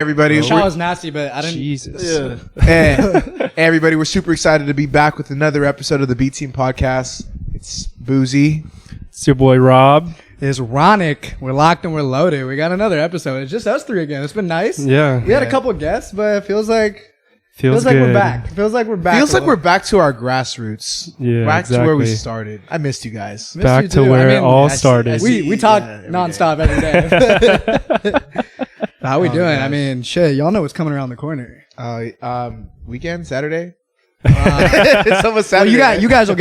Everybody, Shot was nasty, but I didn't. Jesus. Yeah. Hey, everybody, we're super excited to be back with another episode of the B Team Podcast. It's Boozie. It's your boy Rob. It's Ronick. We're locked and we're loaded. We got another episode. It's just us three again. It's been nice. Yeah. We had a couple of guests, but it feels like Feels like good. we're back. Feels like we're back. Feels like we're back to our grassroots. Yeah, back to where we exactly. started. I missed you guys. Missed Back you to too. where I it mean, all I see- started. I see. We talk every nonstop every day. How we doing? gosh. I mean, shit. Y'all know what's coming around the corner. Weekend, Saturday. It's almost Well, Saturday. you guys will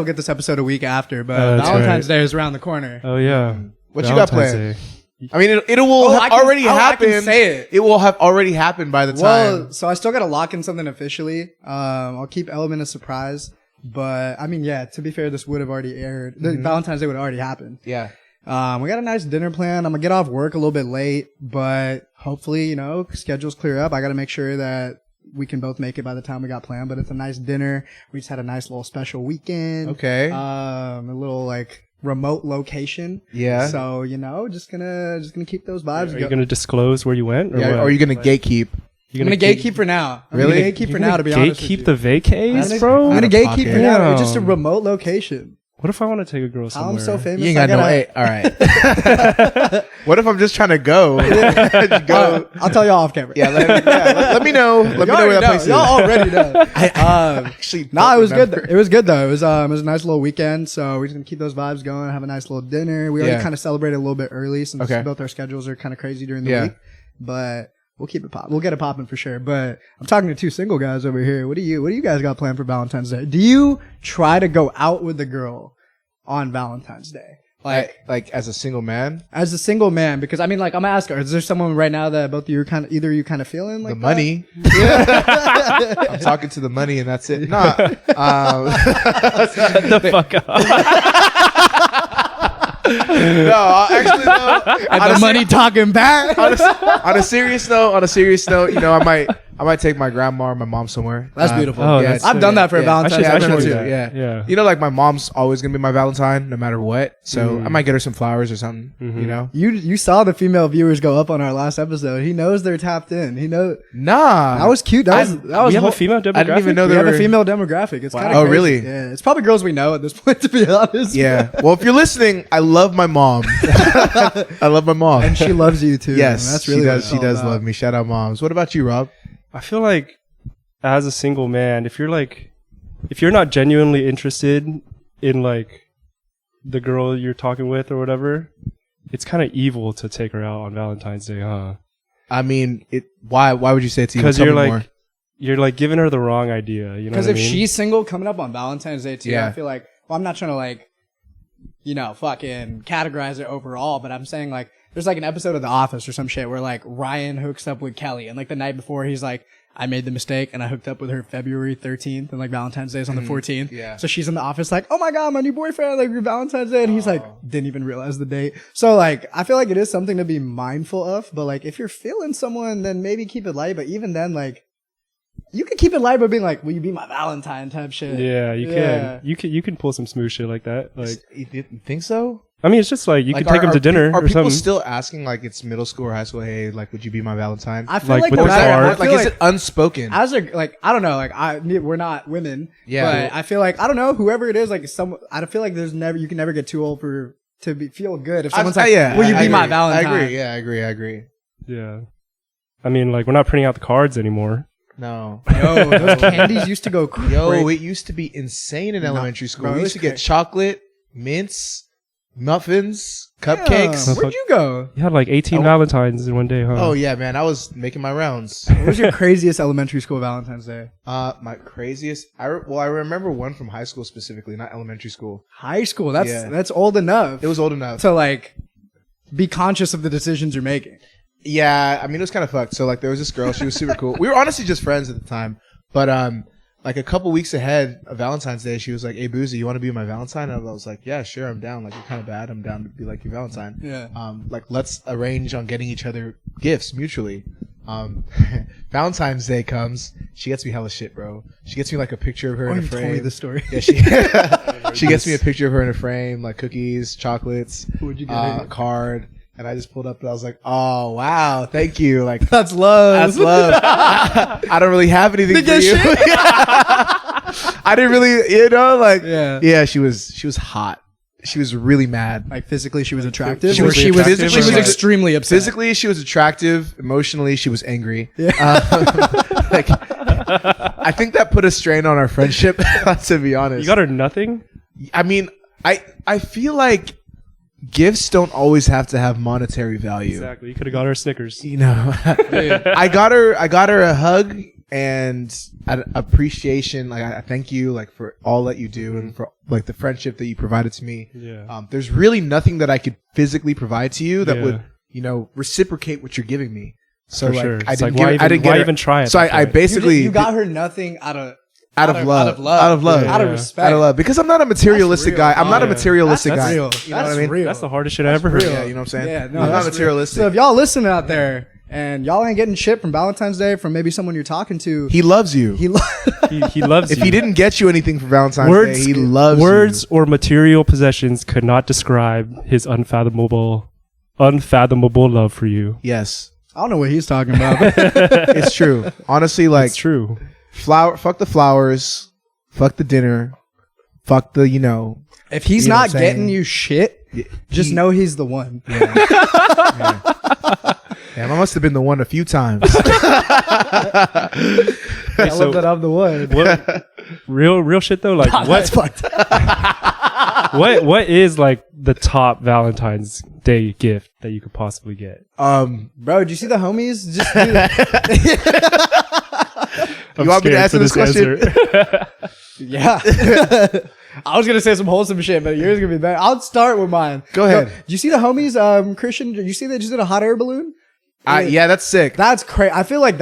get this episode a week after, but That's Valentine's right. Day is around the corner. Oh yeah. What you got Valentine's planned? Day. I mean, it will have already I happened. can say it. It will have already happened by the time. Well, so I still got to lock in something officially. I'll keep Element a surprise, but I mean, yeah. To be fair, this would have already aired. The Valentine's Day would have already happened. Yeah. We got a nice dinner plan. I'm gonna get off work a little bit late, but hopefully, schedules clear up. I got to make sure that we can both make it by the time we got planned. But it's a nice dinner. We just had a nice little special weekend. Okay. A little remote location. Yeah. So just gonna keep those vibes. Are you gonna disclose where you went? Or Yeah. what? Or are you gonna gatekeep? You I'm gonna gatekeep for now. Really? I'm gonna gatekeep for now, to be honest with you. Gatekeep the vacays, bro. I'm gonna Out of gatekeep pocket. for now. It's just a Damn. remote location. What if I want to take a girl How somewhere? I'm so famous. You ain't got no. Hey, all right. What if I'm just trying to go? Go. I'll tell y'all off camera. Yeah. Let me know. Let me know where that place is. Y'all already know. Actually, No, it was good. remember. It was good though. It was a nice little weekend. So we're just gonna keep those vibes going. Have a nice little dinner. We already Yeah. kind of celebrated a little bit early since Okay. both our schedules are kind of crazy during the Yeah. week. But we'll keep it pop. We'll get it popping for sure. But I'm talking to two single guys over here. What do you guys got planned for Valentine's Day? Do you try to go out with the girl on Valentine's Day? Like as a single man, As a single man, because I mean, I'm gonna ask her, is there someone right now that both of you are either you kind of feeling like the that? money. I'm talking to the money, and that's it. Nah. Shut the fuck up. No, actually, no. And the money talking back. On a serious note, I might take my grandma or my mom somewhere. That's beautiful. Oh, yeah, that's I've done that for a yeah. Valentine's Yeah, Day I should too. do that. Yeah. You know, like my mom's always gonna be my Valentine, no matter what. So I might get her some flowers or something. You know? You saw the female viewers go up on our last episode. He knows they're tapped in. He knows Nah, that was cute. That was We have a whole- female demographic. I didn't even know we there have were a female demographic. It's Wow. kind of Oh, crazy. really? Yeah, it's probably girls we know at this point, to be honest. Yeah. Well, if you're listening, I love my mom. I love my mom. and she loves you too. Yes, and that's really she what does. it's She all does about. love me. Shout out, moms. What about you, Rob? I feel like as a single man, if you're not genuinely interested in the girl you're talking with or whatever, it's kind of evil to take her out on Valentine's Day, huh? I mean, Why would you say it's evil? Because Tell you're me more. you're giving her the wrong idea. You know Because what I if mean? she's single coming up on Valentine's Day too, Yeah. I feel like, well, I'm not trying to fucking categorize it overall, but I'm saying there's an episode of The Office or some shit where Ryan hooks up with Kelly and the night before he's like, I made the mistake and I hooked up with her February 13th and Valentine's Day is on the 14th. Yeah. So she's in the office oh my God, my new boyfriend, your Valentine's Day. And he's didn't even realize the date. So I feel like it is something to be mindful of, but if you're feeling someone, then maybe keep it light. But even then, you can keep it light by being will you be my Valentine type shit. Yeah, you Yeah. can. You can pull some smooth shit like that. You didn't think so? I mean, it's just you can take them are to dinner Are or people something. still asking it's middle school or high school? Hey, would you be my Valentine? I feel With no the matter, card. I feel Is it unspoken? as a I don't know, we're not women. Yeah. But I feel I don't know, whoever it is, I feel like you can never get too old feel good if someone's will you be my Valentine? I agree. Yeah, I agree. Yeah. I mean, we're not printing out the cards anymore. No. Yo, those candies used to go crazy. Yo, it used to be insane in elementary school. bro, We it used was to get chocolate, mints, muffins, cupcakes. Yeah, where'd you go? You had 18 Valentines in one day, huh? Oh yeah, man, I was making my rounds. What was your craziest elementary school Valentine's Day? My craziest. I remember one from high school specifically, not elementary school. High school. Yeah. That's old enough. It was old enough. to be conscious of the decisions you're making. Yeah, I mean, it was kind of fucked. So there was this girl. She was super cool. We were honestly just friends at the time, but a couple weeks ahead of Valentine's Day, she was like, "Hey, Boozie, you want to be my Valentine?" And I was like, "Yeah, sure, I'm down. You're kind of bad. I'm down to be your Valentine." Yeah. Let's arrange on getting each other gifts mutually. Valentine's Day comes. She gets me hella shit, bro. She gets me a picture of her in a You frame. told me the story. Yeah, she gets me a picture of her in a frame, cookies, chocolates, What'd you get her? card. And I just pulled up and I was like, oh, wow, thank you. Like, That's love. that's love. I don't really have anything for get you. shit? I didn't really, like, Yeah. she was hot. She was really mad. Like physically, she was attractive. She or was she was physically- she was she was- extremely upset. Physically, she was attractive. Emotionally, she was angry. Yeah. Like, I think that put a strain on our friendship, to be honest. You got her nothing? I mean, I feel like gifts don't always have to have monetary value. Exactly. You could have got her Snickers. You know, I got her a hug and an appreciation. Like, I thank you, like, for all that you do and for like the friendship that you provided to me. Yeah. There's really nothing that I could physically provide to you that Yeah. would, reciprocate what you're giving me. So For like, sure. I It's didn't like, give, I didn't why get her- even try it? So I basically you got her nothing out of love, out of love, out of love, Yeah. out of respect. out of love, because I'm not a materialistic real, guy. I'm not a yeah. materialistic That's guy. real. You know what That's I mean? real. That's the hardest shit I ever heard. real. Yeah, you know what I'm saying? Yeah, no, I'm not that's real. materialistic. So if y'all listening out there and y'all ain't getting shit from Valentine's Day from maybe someone you're talking to, He loves you. he He loves If you. he didn't get you anything for Valentine's words, Day, he loves words you. or material possessions could not describe his unfathomable love for you. Yes, I don't know what he's talking about. it's true. Honestly, like, It's true. fuck the flowers, fuck the dinner, fuck the, If he's You know not what I'm saying? getting you shit, just know he's the one. Damn, I must have been the one a few times. I love that I'm the one. What real shit though? Like That's fucked. what is like the top Valentine's Day gift that you could possibly get? Bro, did you see the homies? Just do that. I'm You want me to scared answer for this question? answer. Yeah. I was gonna say some wholesome shit, but yours is gonna be better. I'll start with mine. Go ahead. Did you see the homies, Christian? Did you see they just did a hot air balloon? Yeah, that's sick. That's crazy. I feel like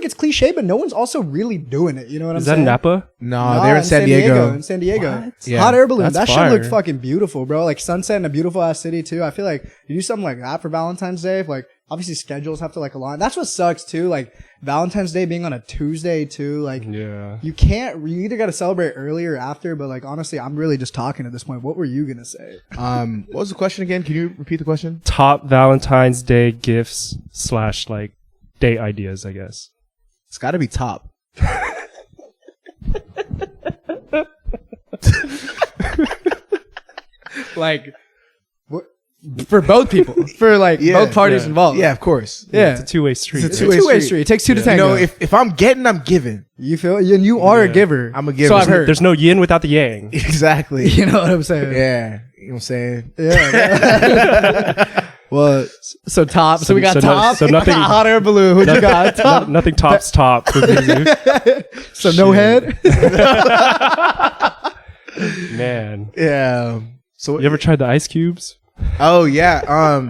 it's cliche, but no one's also really doing it. You know what Is I'm that saying? Napa? No, they're in San Diego. In San Diego. What? Yeah. Hot air balloon. That's That shit looked fire. fucking beautiful, bro. Like sunset in a beautiful ass city too. I feel like you do something like that for Valentine's Day. Like obviously schedules have to like align. That's what sucks too. Like Valentine's Day being on a Tuesday too. Like Yeah. you either got to celebrate early or after. But like honestly, I'm really just talking at this point. What were you gonna say? What was the question again? Can you repeat the question? Top Valentine's Day gifts / like date ideas, I guess. It's got to be top. Like for both people, for like Yeah, both parties yeah. involved. Yeah, of course. Yeah. It's a two-way street. It's It's a two-way street. It takes two to You tango. know, if I'm getting, I'm giving. You feel, and you are a Yeah. giver. I'm a giver. So I've heard. There's no yin without the yang. Exactly. You know what I'm saying? Yeah. You know what I'm saying? Yeah. Well, so top. So we got so no- top. so nothing- hot air balloon. What you got? Top. Nothing tops top for Boozie. So no head. Man. Yeah. So You ever tried the ice cubes? Oh yeah.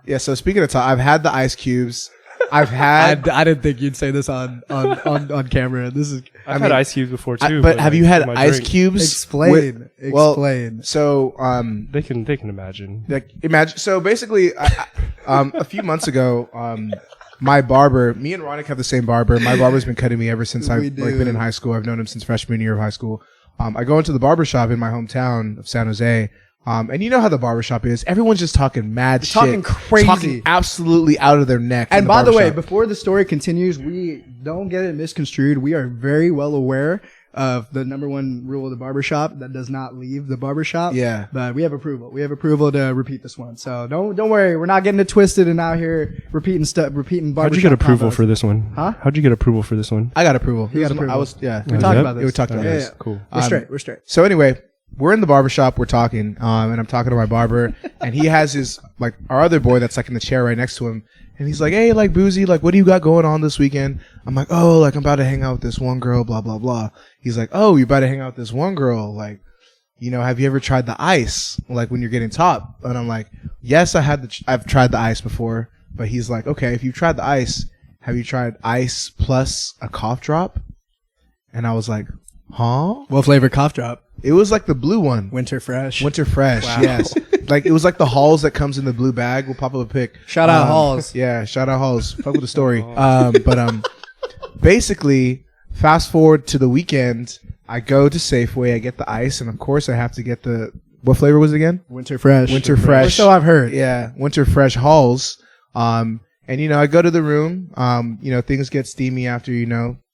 Yeah. So speaking of top, I've had the ice cubes. I've had. I didn't think you'd say this on camera. This is I've mean, had ice cubes before too. but have like, you had my ice drink. cubes? explain. well, Explain. So They can imagine. like imagine. So basically, a few months ago, my barber, me and Ronick have the same barber. My barber's been cutting me ever since We I've like, do. been in high school. I've known him since freshman year of high school. I go into the barber shop in my hometown of San Jose. And you know how the barbershop is. Everyone's just talking mad shit. talking crazy. Talking absolutely out of their neck. in And by the way, barbershop. before the story continues, we don't get it misconstrued. We are very well aware of the number one rule of the barbershop that does not leave the barbershop. Yeah. But we have approval. We have approval to repeat this one. So don't worry. We're not getting it twisted and out here repeating barbershop. How'd you get approval combos. for this one? Huh? How'd you get approval for this one? I got approval. You got approval. I was, yeah. We Oh, talked yeah? about this. We talked about Yeah, this. yeah. Cool. We're straight. We're straight. So anyway, we're in the barbershop, we're talking, and I'm talking to my barber, and he has his, like, our other boy that's, like, in the chair right next to him, and he's like, hey, like, Boozie, like, what do you got going on this weekend? I'm like, oh, like, I'm about to hang out with this one girl, blah, blah, blah. He's like, oh, you about to hang out with this one girl, like, you know, have you ever tried the ice, like, when you're getting top? And I'm like, yes, I've tried the ice before, but he's like, okay, if you've tried the ice, have you tried ice plus a cough drop? And I was like, huh? What flavor cough drop? It was like the blue one. Winter fresh. Winter fresh, Wow. yes. Like it was like the Halls that comes in the blue bag. We'll pop up a pic. Shout out Halls. Yeah, shout out Halls. Fuck with the story. Basically, fast forward to the weekend. I go to Safeway. I get the ice, and of course, I have to get the what flavor was it again? Winter Fresh. Winter Fresh. Or so I've heard. Yeah, Winter Fresh Halls. And I go to the room. Things get steamy after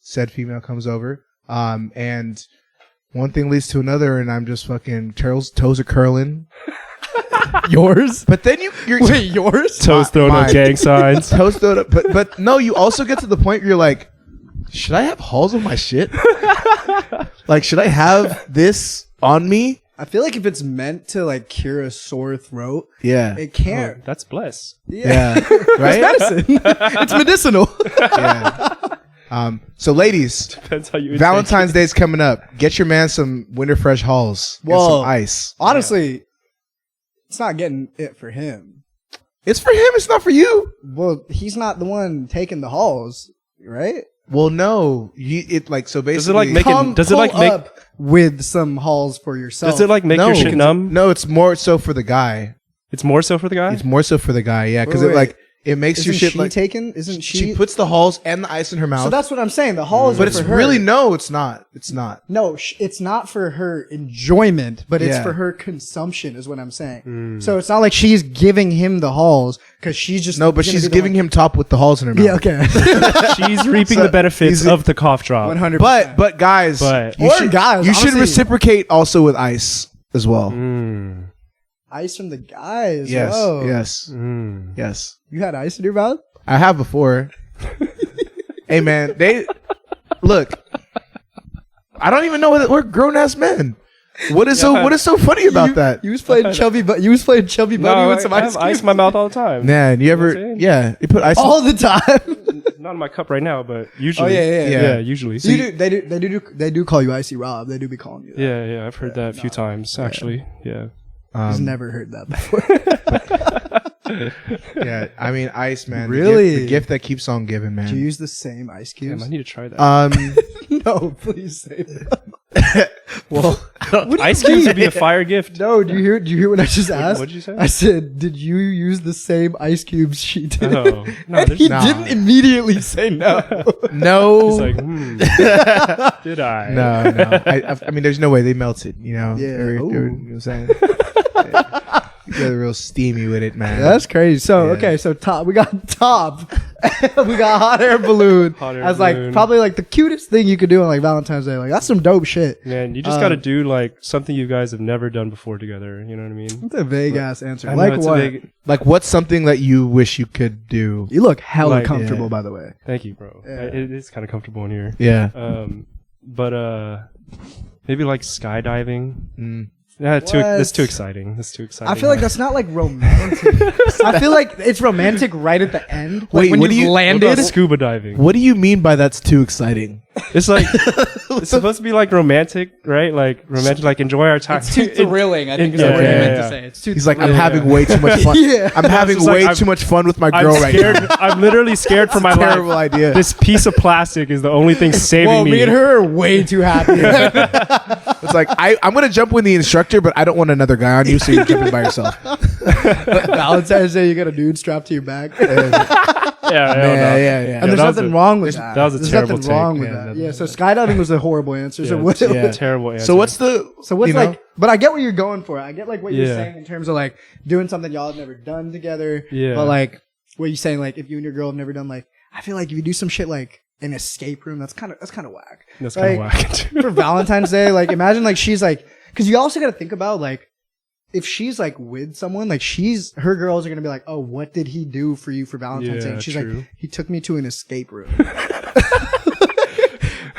said female comes over. And one thing leads to another, and I'm just fucking toes are curling. Yours? But then you're Wait, yours? Toes thrown up gang signs. toes thrown up. But no, you also get to the point where you're like, should I have halls of my shit? Like, should I have this on me? I feel like if it's meant to like cure a sore throat, Yeah. it can't. That's bliss. Yeah. Right? It's medicine. It's medicinal. Yeah. So ladies, Depends how you. Valentine's Day is coming up. Get your man some Winter Fresh Halls and Whoa. some ice. Honestly, it's not getting it for him. It's for him. It's not for you. Well, he's not the one taking the halls, right? Well, no. So basically, Does it like make it? Does it like pull make? up with some halls for yourself? Does it like make no, your shit numb? No, it's more so for the guy. It's more so for the guy. It's more so for the guy. Yeah, because Wait. it makes Isn't your shit she like taken? Isn't she? she puts the halls and the ice in her mouth. So that's what I'm saying. The halls, but are it's for her. really it's not. It's not. No, it's not for her enjoyment, but it's Yeah. for her consumption, is what I'm saying. So it's not like she's giving him the halls because she's just No, but gonna she's be the giving one- him top with the halls in her mouth. Yeah, okay. She's reaping the benefits he's- of the cough drop. 100%. But guys, But- you Or should, guys, you should honestly. reciprocate also with ice as well. Ice from the guys. Yes, Whoa. yes, yes. You had ice in your mouth? I have before. Hey man, look. I don't even know we're grown ass men. What is so funny about that? You was playing chubby, but you was playing chubby buddy No, with some I ice have ice cubes in my mouth all the time. Man, you know what I'm ever? saying? Yeah, you put ice. all the time. Not in my cup right now, but Oh usually. yeah. Yeah, usually. They do call you Icy Rob. They do be calling you that. Yeah, I've heard that a few times actually. Yeah. He's never heard that before. Yeah, I mean ice, man. Really? the gift that keeps on giving, man. Do you use the same ice cubes? Damn, I need to try that. No, please say that. Well, Ice cubes would be a fire gift. No, do you hear what I just asked? what'd you say? I said, did you use the same ice cubes she did? Oh. No, And he Nah. didn't immediately say no. no, It's like, did I? no. I mean, there's no way they melted. Yeah. you know what I'm saying. You got real steamy with it, man. That's crazy. So Yeah. okay, so top we got top. We got hot air balloon Hot air as like balloon. probably like the cutest thing you could do on like Valentine's Day. Like that's some dope shit. Man, you just got to do like something you guys have never done before together. You know what I mean? That's a vague ass answer. I know Like it's a what? big- Like, what's something that you wish you could do? You look hella Like, comfortable, yeah. by the way. Thank you, bro. Yeah. It is kind of comfortable in here. Yeah. But maybe like skydiving. Mm. That's What? too exciting. That's too exciting. I feel like that's not like romantic. I feel like it's romantic right at the end. Like Wait, when what you've do you- What landed. about scuba diving. What do you mean by that's too exciting? It's like it's supposed to be like romantic, right? Like romantic, like enjoy our time. It's too thrilling, I think is yeah, what you yeah, meant yeah. to say. It's too He's like, I'm thrilling. having way too much fun. Yeah. I'm having just like, way I'm- too much fun with my I'm girl right scared. now. I'm literally scared for my Terrible life. idea. This piece of plastic is the only thing saving Whoa, me. me and her are way too happy. It's like I'm gonna jump with the instructor, but I don't want another guy on you, so you're jumping by yourself. Valentine's Day, you got a dude strapped to your back. Yeah. And there's that was nothing a- wrong with that. that was a There's terrible nothing wrong take. with Yeah, that. Yeah, so skydiving was a horrible answer. So what? Yeah. Terrible answer. So what's the? So what's you know? like? But I get what you're going for. I get like what you're Yeah. saying in terms of like doing something y'all have never done together. Yeah. But like, what you saying? Like, if you and your girl have never done like, I feel like if you do some shit like an escape room, that's kind of whack. That's kind of like, whack. For Valentine's Day, like imagine like she's like, because you also got to think about like. If she's like with someone, like her girls are gonna be like, "Oh, what did he do for you for Valentine's Day?" Yeah, And she's true. like, "He took me to an escape room."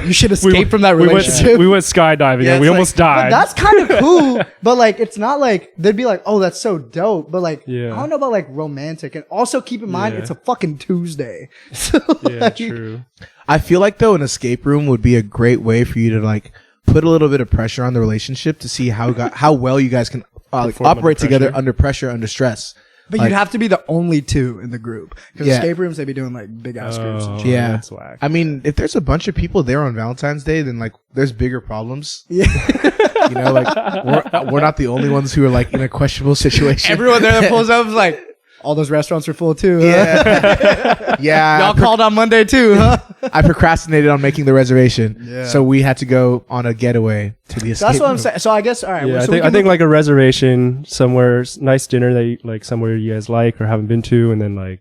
You should escape from that relationship. We went skydiving Yeah, and we it's almost But died. that's kind of cool, but like it's not like they'd be like, "Oh, that's so dope." But like, Yeah. I don't know about like romantic. And also keep in mind, Yeah. it's a fucking Tuesday. So, Yeah, like, true. I feel like though an escape room would be a great way for you to like put a little bit of pressure on the relationship to see how well you guys can like, Perform under operate together pressure. under pressure, under stress. But Like- you'd have to be the only two in the group because Yeah. escape rooms they be doing like big ass groups. And Oh, shit. Yeah. that's whack. I mean, if there's a bunch of people there on Valentine's Day, then like there's bigger problems. Yeah, You know, like we're not the only ones who are like in a questionable situation. everyone there that pulls up is like, all those restaurants are full too. Huh? Yeah, yeah. Y'all called on Monday too, huh? I procrastinated on making the reservation, Yeah. so we had to go on a getaway to the escape That's what I'm room. saying. So I guess all right. Yeah, so I think like a reservation somewhere, nice dinner that you, like somewhere you guys like or haven't been to, and then like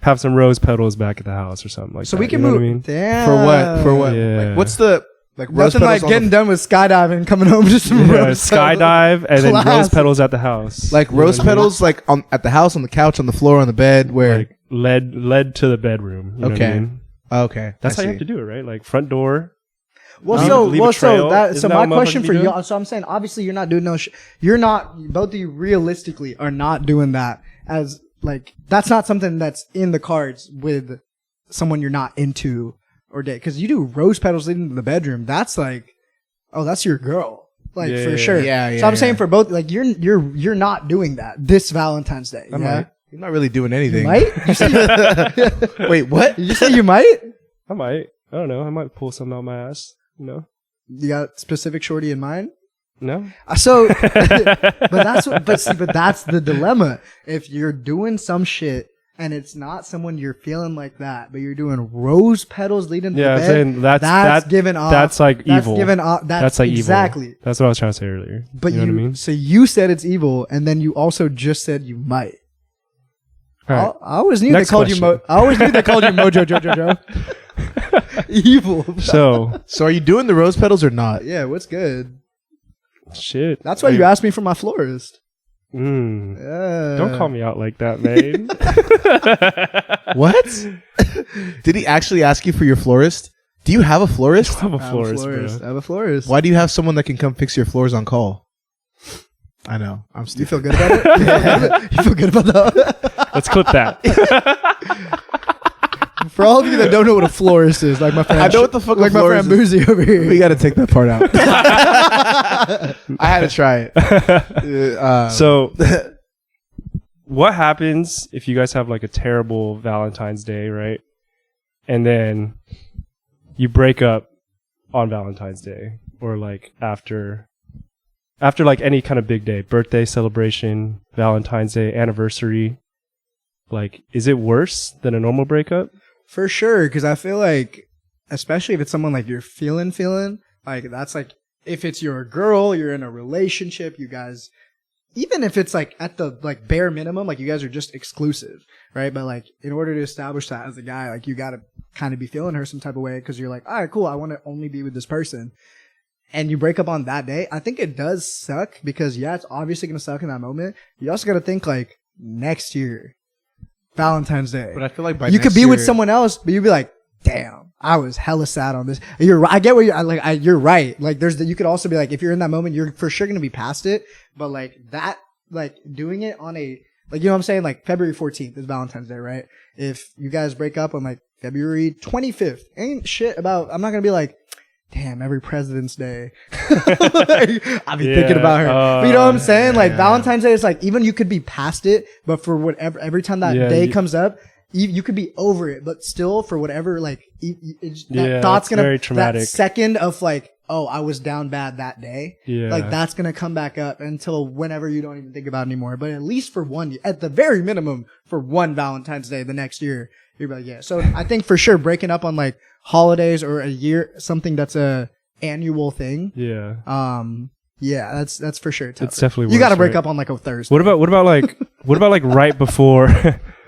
have some rose petals back at the house or something like so that. we can you know move. what I mean? Damn. For what? For what? Yeah. Like, what's the like rose Nothing like petals on getting the, done with skydiving and coming home just some Yeah, rose skydive and then rose Classic. petals at the house. like You know rose what I mean? petals like on at the house, on the couch, on the floor, on the bed. Where Like led to the bedroom. You know what I Okay. mean? okay, That's I how you see. have to do it, right? Like front door. Well, Leave a trail. so Isn't that my what question motherfuckers for be you. doing? So I'm saying, obviously, you're not doing no. You're not. Both of you realistically are not doing that as like that's not something that's in the cards with someone you're not into or date. Because you do rose petals leading to the bedroom. That's like, oh, that's your girl, like Yeah, for yeah, sure. yeah, So I'm yeah. saying for both, like you're not doing that this Valentine's Day. I yeah. might. You're not really doing You anything. might? You say, Wait, what? did you say you might? I might. I don't know. I might pull something out my ass. You know? You got specific shorty in mind? No. So, but that's the dilemma. If you're doing some shit and it's not someone you're feeling like that, but you're doing rose petals leading to Yeah, the I'm bed, saying that's giving off. that's like That's evil. giving off. That's like exactly. evil. That's what I was trying to say earlier. But you know what I mean? So you said it's evil, and then you also just said you might. All right. I always knew Next they called you. question. I always knew they called you Mojo Jojo. Evil. So So are you doing the rose petals or not? Yeah, what's good? shit. That's why you asked me for my florist. Mm. Yeah. Don't call me out like that, man. What? Did he actually ask you for your florist? Do you have a florist? I'm a I have a florist, florist. I bro. have a florist. Why do you have someone that can come fix your floors on call? I know. I'm You stupid. feel good about it? You feel good about that? Let's clip that. For all of you that don't know what a florist is, like my friend, I know what the fuck a like my friend florist Boozie over here. We got to take that part out. I had to try it. So what happens if you guys have like a terrible Valentine's Day, right? And then you break up on Valentine's Day or like after like any kind of big day, birthday celebration, Valentine's Day, anniversary, like is it worse than a normal breakup? For sure, because I feel like, especially if it's someone like you're feeling, like that's like, if it's your girl, you're in a relationship, you guys, even if it's like at the like bare minimum, like you guys are just exclusive, right? But like in order to establish that as a guy, like you gotta kind of be feeling her some type of way because you're like, all right, cool, I want to only be with this person. And you break up on that day, I think it does suck because yeah, it's obviously gonna suck in that moment. You also gotta think like next year, Valentine's Day. But I feel like by You could next be with year- someone else, but you'd be like, damn, I was hella sad on this. You're right. I get what you're right. Like you could also be like, if you're in that moment, you're for sure going to be past it. But like that, like doing it on a, like, you know what I'm saying? Like February 14th is Valentine's Day, right? If you guys break up on like February 25th, ain't shit about, I'm not going to be like, damn, every President's Day. I'll be thinking about her. But you know what I'm saying? Like Valentine's Day is like, even you could be past it, but for whatever, every time that day comes up, you could be over it, but still for whatever, like, that thought's gonna, very traumatic. that second of like, oh, I was down bad that day. Yeah. Like that's gonna come back up until whenever you don't even think about it anymore. But at least for one, at the very minimum, for one Valentine's Day the next year, you're like, yeah. So I think for sure breaking up on like holidays or a year, something that's a annual thing. Yeah. Yeah, that's for sure tougher. It's definitely you got to worse, break right? up on like a Thursday. What about like right before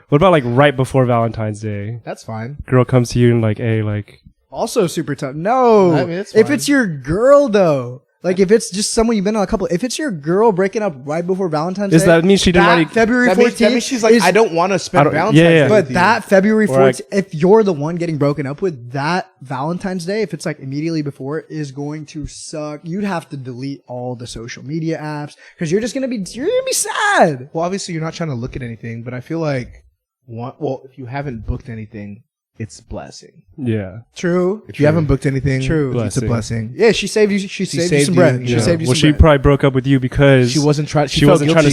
what about like right before Valentine's Day? That's fine. Girl comes to you and like, hey, like Also super tough. No. I mean, it's if fine. it's your girl though. Like if it's just someone you've been on a couple, if it's your girl breaking up right before Valentine's Does Day, that mean she didn't that already- February That 14th. means she's like, is- I don't want to spend don't- Valentine's yeah, yeah. Day But with you. that February Or like- 14th, if you're the one getting broken up with, that Valentine's Day, if it's like immediately before, is going to suck. You'd have to delete all the social media apps because you're gonna be sad. Well, obviously you're not trying to look at anything, but I feel like if you haven't booked anything, it's a blessing. yeah. True. If you haven't booked anything, True. it's a blessing. Yeah, she saved you. She saved you saved some you, bread. She yeah. saved you Well, some she bread. probably broke up with you because She wasn't trying. she wasn't trying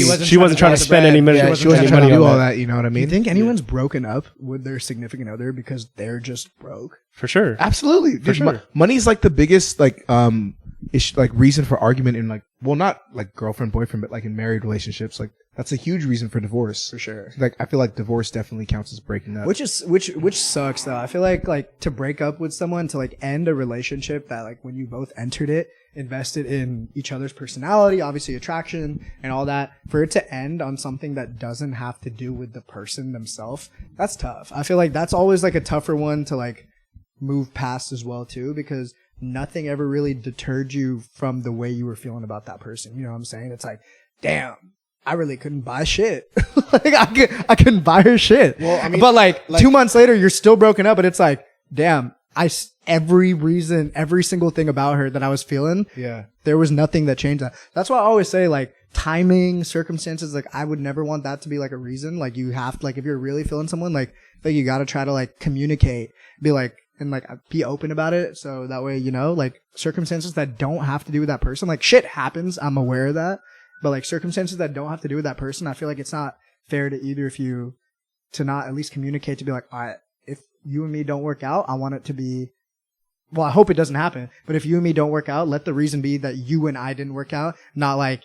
to spend any money. Yeah, she wasn't trying to do all that. that. You know what I Do you mean? think anyone's broken up with their significant other because they're just broke? For sure. Absolutely. Dude, sure. Money's like the biggest reason for argument in like, well, not like girlfriend boyfriend, but like in married relationships. Like that's a huge reason for divorce. For sure. Like, I feel like divorce definitely counts as breaking up. Which sucks though. I feel like to break up with someone, to like end a relationship that like when you both entered it, invested in each other's personality, obviously attraction and all that, for it to end on something that doesn't have to do with the person themselves, that's tough. I feel like that's always like a tougher one to like move past as well too, because nothing ever really deterred you from the way you were feeling about that person. You know what I'm saying? It's like, damn, I really couldn't buy shit. Like I couldn't buy her shit. Well, I mean, but like 2 months later, you're still broken up, but it's like, damn, every single thing about her that I was feeling, there was nothing that changed that. That's why I always say like timing, circumstances, like I would never want that to be like a reason. Like you have to, like if you're really feeling someone, like you got to try to like communicate, be like, and like be open about it. So that way, you know, like circumstances that don't have to do with that person, like shit happens. I'm aware of that. But like circumstances that don't have to do with that person, I feel like it's not fair to either of you to not at least communicate, to be like, all right, if you and me don't work out, I want it to be, well, I hope it doesn't happen, but if you and me don't work out, let the reason be that you and I didn't work out, not like,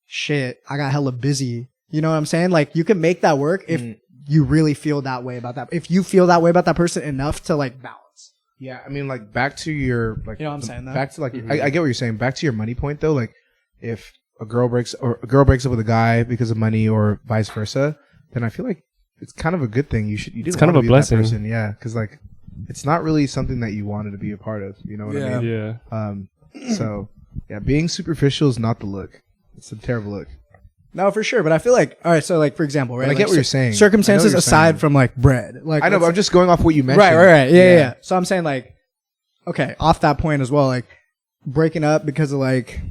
shit, I got hella busy. You know what I'm saying? Like you can make that work if you really feel that way about that. If you feel that way about that person enough to like balance. Yeah, I mean, like back to your, like, you know what I'm saying? Though? Back to like, I get what you're saying. Back to your money point though. Like if a girl breaks up with a guy because of money or vice versa, then I feel like it's kind of a good thing. It's kind of a blessing. Person. Yeah. Cause like, it's not really something that you wanted to be a part of. You know what I mean? Yeah. So yeah, being superficial is not the look. It's a terrible look. No, for sure. But I feel like, all right, so like, for example, right? But I get what you're saying. Circumstances aside from like bread. Like, I know, but I'm just going off what you mentioned. Right. Yeah. So I'm saying like, okay, off that point as well, like breaking up because of like,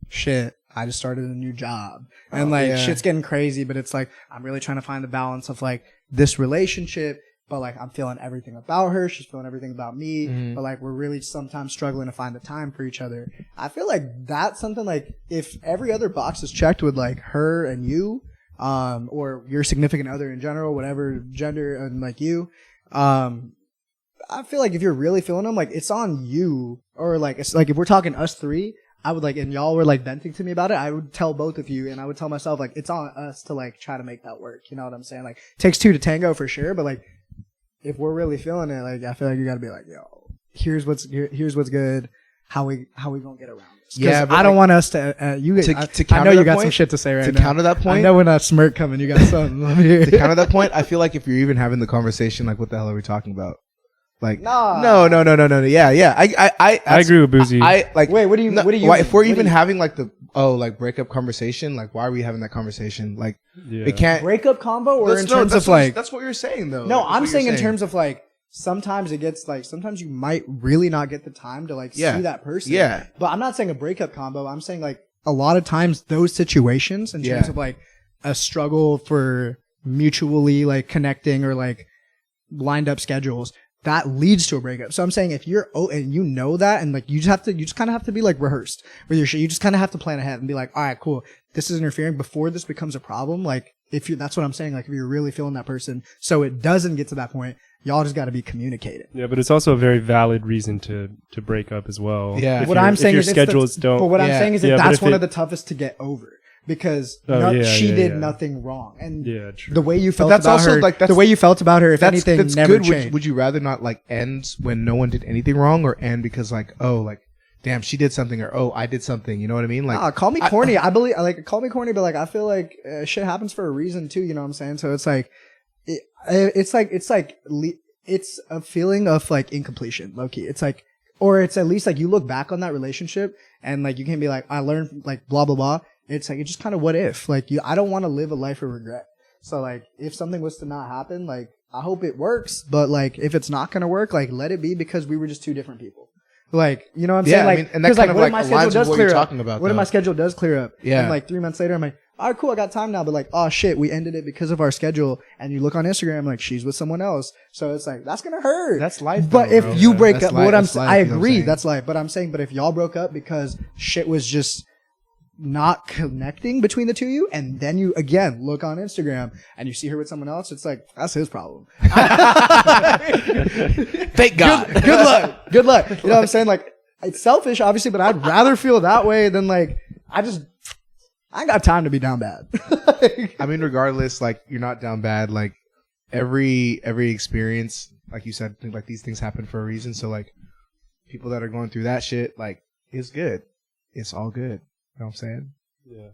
shit, I just started a new job and shit's getting crazy, but it's like, I'm really trying to find the balance of like this relationship, but like I'm feeling everything about her. She's feeling everything about me, but like we're really sometimes struggling to find the time for each other. I feel like that's something like if every other box is checked with like her and you, or your significant other in general, whatever gender and like you, I feel like if you're really feeling them, like it's on you, or like it's like if we're talking us three, I would like, and y'all were like venting to me about it, I would tell both of you, and I would tell myself like it's on us to like try to make that work. You know what I'm saying? Like takes two to tango for sure, but like if we're really feeling it, like I feel like you got to be like, yo, here's what's good. How we gonna get around this? Yeah, but I don't want us to. I know you got some shit to say right now. To counter that point, I know when that smirk coming, you got something. To counter that point, I feel like if you're even having the conversation, like, what the hell are we talking about? Like, no. Yeah. I agree with Boozie. Wait, what do you? If we're even having like the breakup conversation, like, why are we having that conversation? Like, it can't breakup convo, or in terms of like that's what you're saying though. No, I'm saying in terms of like sometimes it gets like sometimes you might really not get the time to like see that person. Yeah, but I'm not saying a breakup combo. I'm saying like a lot of times those situations in terms of like a struggle for mutually like connecting or like lined up schedules, that leads to a breakup. So I'm saying if you're and you know that, and like you just kind of have to be like rehearsed with your shit. You just kind of have to plan ahead and be like, all right, cool, this is interfering before this becomes a problem. Like that's what I'm saying. Like if you're really feeling that person, so it doesn't get to that point, y'all just got to be communicated. Yeah, but it's also a very valid reason to break up as well. Yeah. What I'm saying is your schedules don't. But what I'm saying is that that's one of the toughest to get over. Because she did nothing wrong, and the way you felt about her, the way you felt about her, if anything, that's never changed. Would you rather not like end when no one did anything wrong, or end because like, oh, like, damn, she did something, or oh, I did something? You know what I mean? Like, call me corny. I believe, like, call me corny, but like, I feel like shit happens for a reason too. You know what I'm saying? So it's like, it's a feeling of like incompletion, low key. It's like, or it's at least like you look back on that relationship and like you can be like, I learned like blah blah blah. It's like, it's just kind of what if, like, I don't want to live a life of regret. So like, if something was to not happen, like, I hope it works, but like, if it's not going to work, like, let it be, because we were just two different people. Like, you know what I'm saying? Like, I mean, and that kind of like aligns with what you're talking about. What if my schedule does clear up? Yeah. And like 3 months later, I'm like, all right, cool, I got time now. But like, oh shit, we ended it because of our schedule. And you look on Instagram, like, she's with someone else. So it's like, that's going to hurt. That's life. But if you break up, I agree, that's life. But I'm saying, but if y'all broke up because shit was just not connecting between the two of you, and then you again look on Instagram and you see her with someone else, it's like, that's his problem. Thank God. Good luck. You know what I'm saying? Like, it's selfish, obviously, but I'd rather feel that way than like, I ain't got time to be down bad. I mean, regardless, like you're not down bad. Like every experience, like you said, like these things happen for a reason. So like people that are going through that shit, like it's good. It's all good. You know what I'm saying?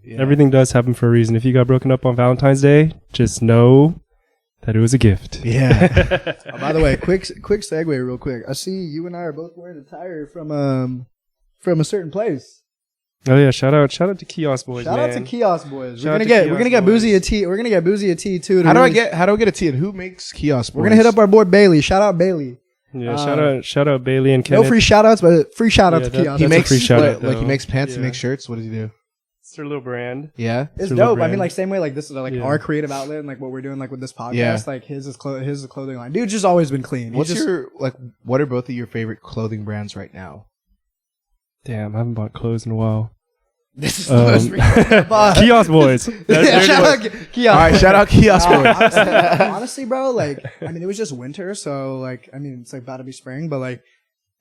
Yeah. Everything does happen for a reason. If you got broken up on Valentine's Day, just know that it was a gift. Yeah. By the way, quick segue real quick. I see you and I are both wearing attire from a certain place. Oh yeah, shout out to Kiosk Boys. Shout man. out to Kiosk Boys. Shout We're out to gonna get Kiosk Boozie a Boys. tea. We're gonna get Boozie a tea too. How do I get a tea? And who makes Kiosk Boys? We're gonna hit up our boy Bailey. Shout out Bailey. Yeah, shout out Bailey and Kenneth. No free shout outs, but free shout out to Kiosk. He That's a makes free shout-out, like he though. makes pants, he Yeah. makes shirts. What does he do? It's their little brand. Yeah. It's a dope. brand. I mean, like same way, like this is like Yeah. our creative outlet and like what we're doing, like with this podcast. Yeah. Like his is a clothing line. Dude's just always been clean. What's your like? What are both of your favorite clothing brands right now? Damn, I haven't bought clothes in a while. This is the most recent. Kiosk Boys. Yeah, shout out Kiosk. All right, shout out Kiosk Boys. Honestly, bro, like, I mean, it was just winter, so like, I mean, it's like about to be spring, but like,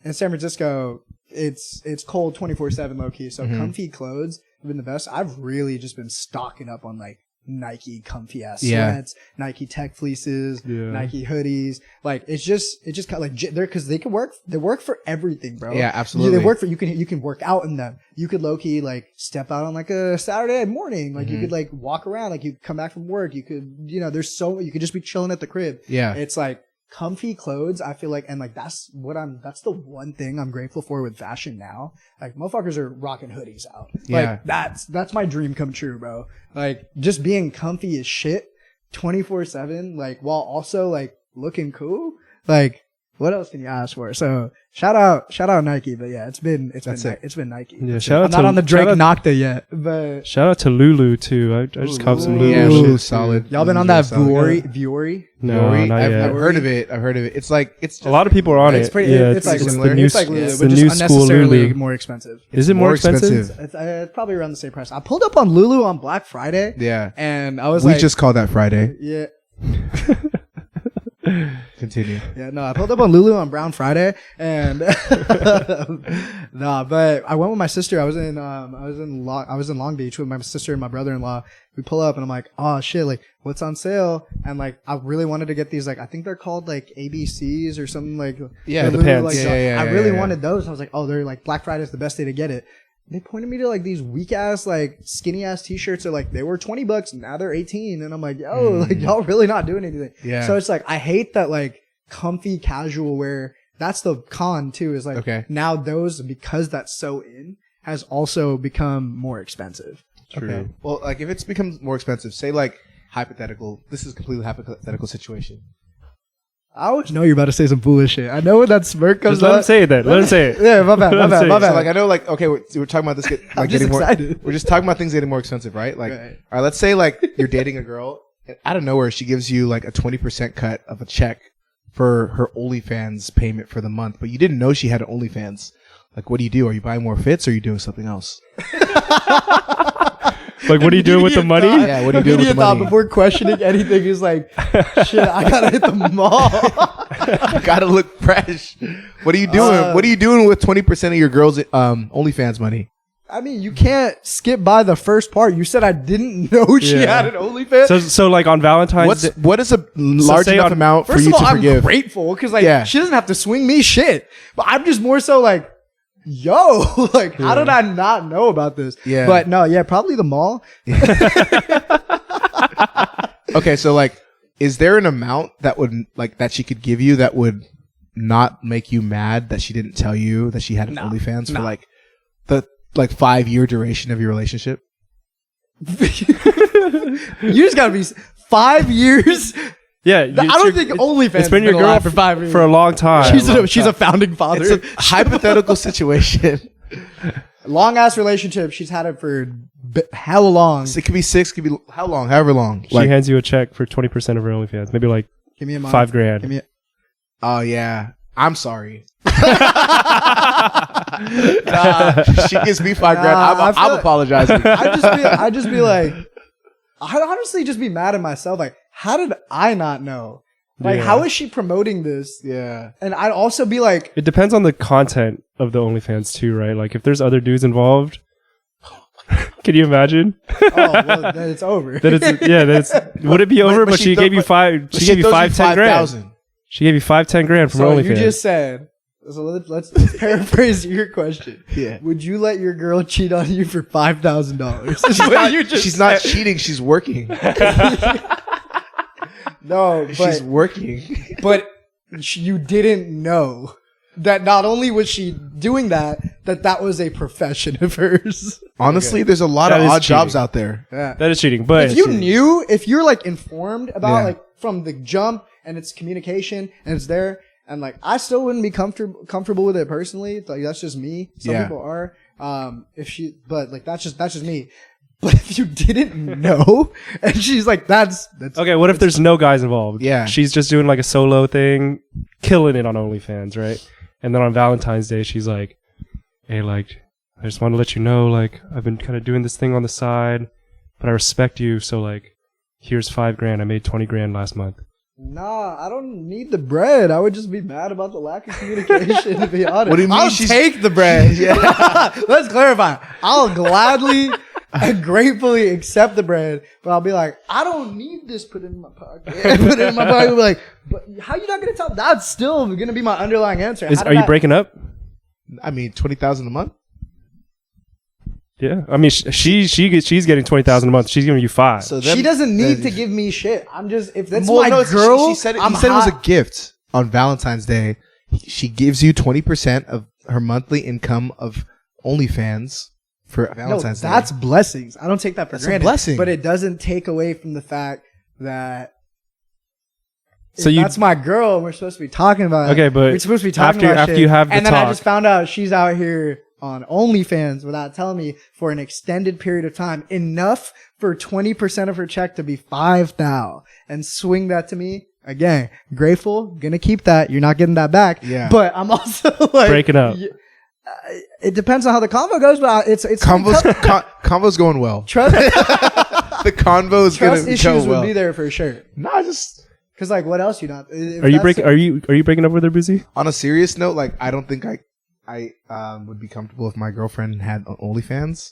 in San Francisco, it's cold 24/7 low key. So comfy clothes have been the best. I've really just been stocking up on like Nike comfy ass Yeah. sweats, Nike tech fleeces, Yeah. Nike hoodies. Like it's just kind of like they're because they can work. They work for everything, bro. Yeah, absolutely. They work for you can work out in them. You could low key like step out on like a Saturday morning. Like you could like walk around. Like you come back from work. You could there's you could just be chilling at the crib. Yeah. It's like comfy clothes. I feel like, and like that's the one thing I'm grateful for with fashion now. Like motherfuckers are rocking hoodies out. Yeah. Like that's my dream come true, bro. Like just being comfy as shit 24/7, like while also like looking cool. Like what else can you ask for? So shout out Nike, but yeah, it's been Nike. Yeah, shout out I'm not to on the Drake shout out- Nocta yet, but Shout out to Lulu too. I just copped some Lulu. Yeah, shit, Lulu's too. solid. y'all been on Lulu's that solid. Vuori? No, Vuori? not I've yet. heard of it. It's like it's just A lot of people are on It's it. pretty. Yeah, it's like the Lulu. new, It's like Lulu, it's but the just new school unnecessarily Lulu. more expensive. Is it more expensive? It's probably around the same price. I pulled up on Lulu on Black Friday, Yeah. and I was We like, just called that Friday. yeah, Continue. yeah. No, I pulled up on Lulu on Brown Friday, and nah. But I went with my sister. I was in Long Beach with my sister and my brother-in-law. We pull up, and I'm like, oh shit, like what's on sale? And like I really wanted to get these, like I think they're called like ABCs or something like. Yeah, they're the Lulu, pants. like, Yeah, I really yeah. wanted those. I was like, oh, they're like Black Friday is the best day to get it. They pointed me to like these weak ass, like skinny ass t-shirts. Are like, they were $20. Now they're 18. And I'm like, yo, like y'all really not doing anything. Yeah. So it's like, I hate that like comfy casual wear. That's the con too, is like Okay. now those, because that's so in, has also become more expensive. True. Okay. Well, like if it's becomes more expensive, say like hypothetical. This is a completely hypothetical situation. I always know you're about to say some foolish shit. I know when that smirk comes Just let up. him say it then. Let him say it. Yeah, my bad, my bad, my So, bad. So like I know like okay we're talking about this I'm just getting more. excited. We're just talking about things getting more expensive, right? Like Right. all right, let's say like you're dating a girl and out of nowhere she gives you like a 20% cut of a check for her OnlyFans payment for the month, but you didn't know she had an OnlyFans. Like what do? Are you buying more fits or are you doing something else? Like, what are you doing with the money? Yeah, what do you do with the Immediate thought money? before questioning anything is like, shit, I gotta hit the mall. Gotta look fresh. What are you doing? What are you doing with 20% of your girl's OnlyFans money? I mean, you can't skip by the first part. You said I didn't know she Yeah. had an OnlyFans. So like on Valentine's Day, What is a large say enough on- amount for First you of all, to I'm forgive? grateful because like Yeah. she doesn't have to swing me shit. But I'm just more so like, yo, like how did I not know about this? Yeah. But no, yeah, probably the mall. Okay, so like, is there an amount that would like that she could give you that would not make you mad that she didn't tell you that she had an OnlyFans for like the 5-year duration of your relationship? You just gotta be 5 years. yeah, I don't think OnlyFans it's been your girl for 5 years. for a long time. She's a founding father. It's a hypothetical situation. Long ass relationship. She's had it for hella long. So it could be 6, could be how long, however long. She hands you a check for 20% of her OnlyFans, maybe like Give me a month. $5,000. Give me a, Oh yeah, I'm sorry. Nah, she gives me $5,000. I feel I'm like- apologizing. I just be like, I'd honestly just be mad at myself. Like, how did I not know? Like, Yeah. how is she promoting this? Yeah. And I'd also be like, It depends on the content of the OnlyFans too, right? Like if there's other dudes involved, Can you imagine? Oh, well, then it's over. Would it be over? But she gave you five. She gave you 10 grand. She gave you 10 grand from So OnlyFans. you just said. So let's paraphrase your question. Yeah. Would you let your girl cheat on you for $5,000? She's not cheating. She's working. No, but She's working. but you didn't know that not only was she doing that was a profession of hers. Honestly, there's a lot That of is odd jobs cheating. out there. Yeah. That is cheating. But If you knew, if you're like informed about Yeah. like from the jump and it's communication and it's there, and like I still wouldn't be comfortable with it personally. Like that's just me. Some Yeah. people are. But like that's just me. But if you didn't know, and she's like, that's okay, what if there's no guys involved? Yeah. She's just doing like a solo thing, killing it on OnlyFans, right? And then on Valentine's Day, she's like, hey, like, I just want to let you know, like, I've been kind of doing this thing on the side, but I respect you, so like, here's 5 grand. I made 20 grand last month. Nah, I don't need the bread. I would just be mad about the lack of communication, to be honest. What do you mean I'll she's- take the bread. Yeah. Let's clarify. I'll gladly and gratefully accept the bread, but I'll be like, I don't need this put in my pocket. Put it in my pocket. Be like, but how you not going to tell? That's still going to be my underlying answer. Are you breaking up? I mean, 20,000 a month. Yeah. I mean, she's getting 20,000 a month. She's giving you 5. So She doesn't need to give me shit. I'm just, if that's Well, my no, girl, She said, I'm he said it was a hot. gift on Valentine's Day. She gives you 20% of her monthly income of OnlyFans for Valentine's Day. That's blessings. I don't take that for That's a granted. blessing. But it doesn't take away from the fact that So if you- that's my girl and we're supposed to be talking about Okay, but we're supposed to be talking about after shit, you have the and then I talk- just found out she's out here on OnlyFans without telling me for an extended period of time, enough for 20% of her check to be $5,000 and swing that to me. Again, grateful, gonna keep that. You're not getting that back. Yeah. But I'm also like Breaking up. It depends on how the convo goes, but it's Convo's going well. trust The convo is trust going to issues go well. would be there for sure. Nah, just Cause like, what else you not? Are you breaking up with her, Boozie? on a serious note, like I don't think I would be comfortable if my girlfriend had OnlyFans.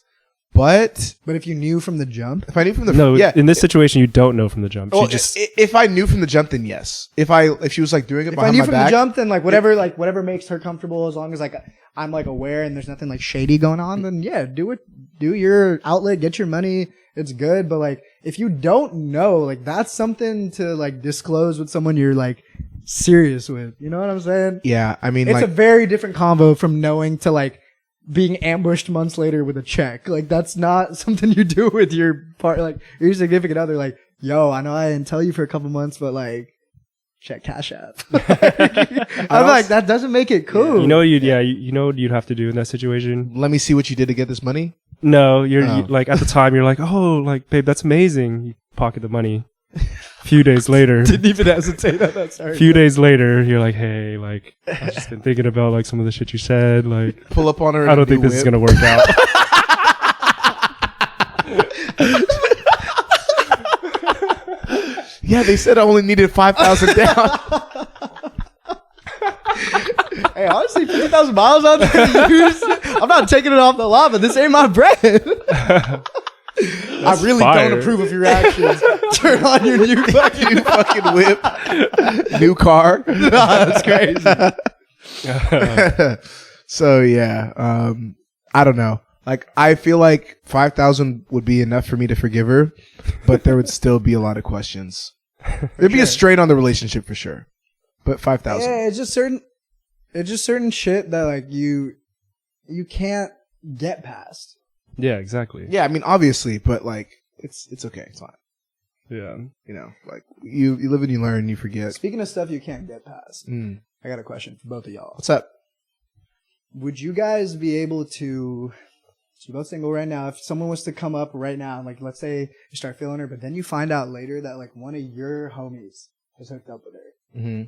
But But if you knew from the jump, if I knew from the No, yeah, in this situation, you don't know from the jump. oh, She just if I knew from the jump, then yes. If she was like doing it if I behind knew my from back, the jump, then whatever makes her comfortable, as long as like I'm like aware and there's nothing like shady going on, then yeah, do your outlet, get your money. It's good. But like, if you don't know, like that's something to like disclose with someone you're like serious with. You know what I'm saying? yeah, I mean, It's like a very different combo from knowing to like being ambushed months later with a check. Like that's not something you do with your like your significant other. Like, yo, I know I didn't tell you for a couple months, but like, check Cash App. I'm like, that doesn't make it cool. you know what you'd have to do in that situation. let me see what you did to get this money. No, you Oh. like at the time you're like, oh, like babe, that's amazing. You pocket the money. A few days later, Didn't even hesitate at that start. few days later, you're like, hey, like I've just been thinking about like some of the shit you said. Like, Pull up on her. in I a don't think new this is whip. gonna work out. Yeah, they said I only needed 5,000 down. Hey, honestly, 50,000 miles out there to use. I'm not taking it off the lot, but this ain't my bread. I really fire. don't approve of your actions. Turn on your new fucking. New fucking whip, new car. That's crazy. So yeah, I don't know. Like I feel like 5,000 would be enough for me to forgive her, but there would still be a lot of questions. There'd be a strain on the relationship for sure. But 5,000. Yeah, it's just certain shit that like you can't get past. Yeah, exactly. Yeah, I mean obviously, but like it's okay, it's fine. Yeah. You know, like you live and you learn, you forget. Speaking of stuff you can't get past, Mm. I got a question for both of y'all. What's up? Would you guys be able to? So you're both single right now. If someone was to come up right now, like let's say you start feeling her, but then you find out later that like one of your homies has hooked up with her, Mm-hmm.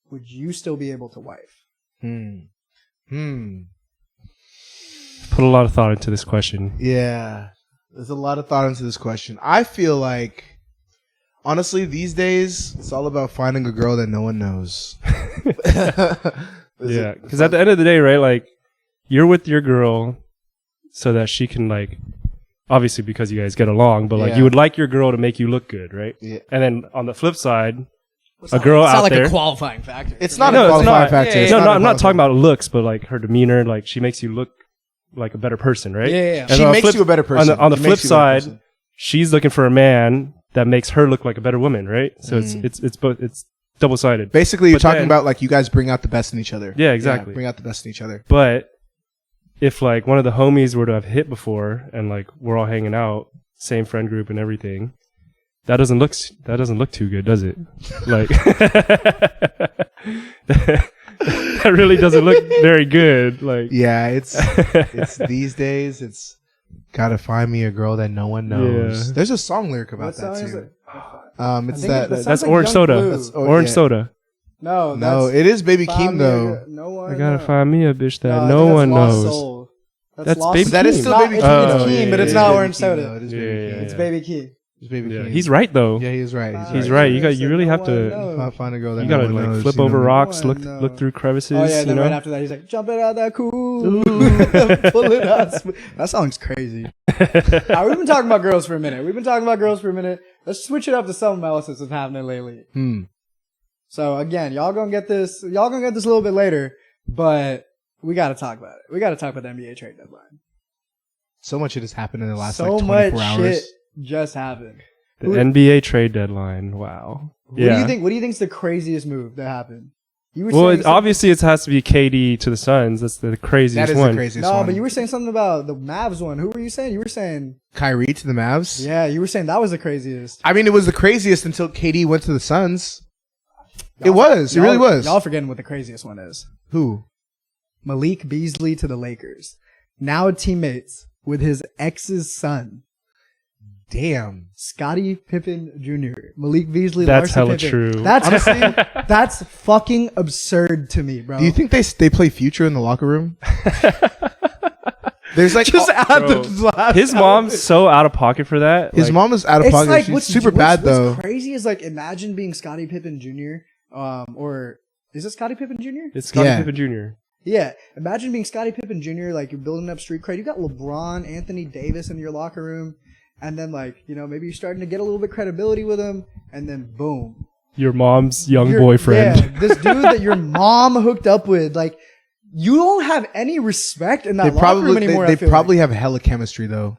would you still be able to wife? Put a lot of thought into this question. Yeah. There's a lot of thought into this question. I feel like, honestly, these days, it's all about finding a girl that no one knows. Yeah, because at the end of the day, right, like you're with your girl so that she can like obviously because you guys get along, but like Yeah. you would like your girl to make you look good, right? Yeah. And then on the flip side, a girl it's not out like there. a qualifying factor. It's not No, a it's qualifying not. factor. Yeah, It's No, not no, a I'm not talking qualifying- about looks, but like her demeanor, like she makes you look like a better person, right? Yeah. And She on the makes flip- you a better person. On the She flip makes you a better side, person. she's looking for a man that makes her look like a better woman, right? So it's both, it's double sided. Basically, you're But talking then- about like you guys bring out the best in each other. Yeah, exactly. bring out the best in each other. But if like one of the homies were to have hit before and like we're all hanging out, same friend group and everything, that doesn't look too good, does it? Like that really doesn't look very good. Like Yeah, it's these days. It's gotta find me a girl that no one knows. Yeah. There's a song lyric about What that song is too. it? It's think that. it's- that's like orange Young soda. Blue. That's- Orange yeah. soda. No, No, it is Baby Find Keem me though. a- No one. I gotta knows. find me a bitch that I no think that's one Lost knows. Soul. That's Lost Baby Soul. That is Keem. still It's Baby not- Keem. It's Oh, Keem, yeah, but it's yeah, not yeah. orange soda. It is Yeah, Baby yeah, Keem. It's yeah. Baby Keem. It's Baby Yeah, Keem. he's right though. Yeah, he's right. He's right. You really have to. I'll find a girl that You no gotta one like knows, flip you know over what I mean? rocks, No look one knows. look through crevices. Oh yeah, you then know? right after that, he's like, "Jumping out that cool." Pulling out. That song's crazy. All right, we've been talking about girls for a minute. Let's switch it up to something else that's been happening lately. So again, y'all gonna get this a little bit later, but we gotta talk about it. We gotta talk about the NBA trade deadline. So much shit has happened in the last So like much 24 hours. shit just happened. The NBA trade deadline. Wow. What do you think? What do you think's the craziest move that happened? You were Well, saying obviously it has to be KD to the Suns. That's the That craziest is one. the craziest no, one. but you were saying something about the Mavs one. Who were you saying? You were saying Kyrie to the Mavs. yeah. You were saying that was the craziest. I mean, it was the craziest until KD went to the Suns. It was. It really was. Y'all forgetting what the craziest one is. Who? Malik Beasley to the Lakers. Now teammates with his ex's son, Damn. Scottie Pippen Jr. Malik Beasley. That's Larson hella Pippen. true. That's Honestly, that's fucking absurd to me, bro. do you think they play Future in the locker room? There's like just add Bro, the last His mom's so out of pocket for that. his like, mom is out of It's pocket. like She's super bad though. What's crazy is like imagine being Scottie Pippen Jr. Or is it Scottie Pippen Jr.? It's Scottie Yeah. Pippen Jr. Yeah, imagine being Scottie Pippen Jr. Like you're building up street cred. You got LeBron, Anthony Davis in your locker room, and then like maybe you're starting to get a little bit credibility with him, and then boom, Your mom's young Your- boyfriend. Yeah, this dude that your mom hooked up with, like you don't have any respect in that They locker probably room anymore. they I feel probably like. have hella chemistry though.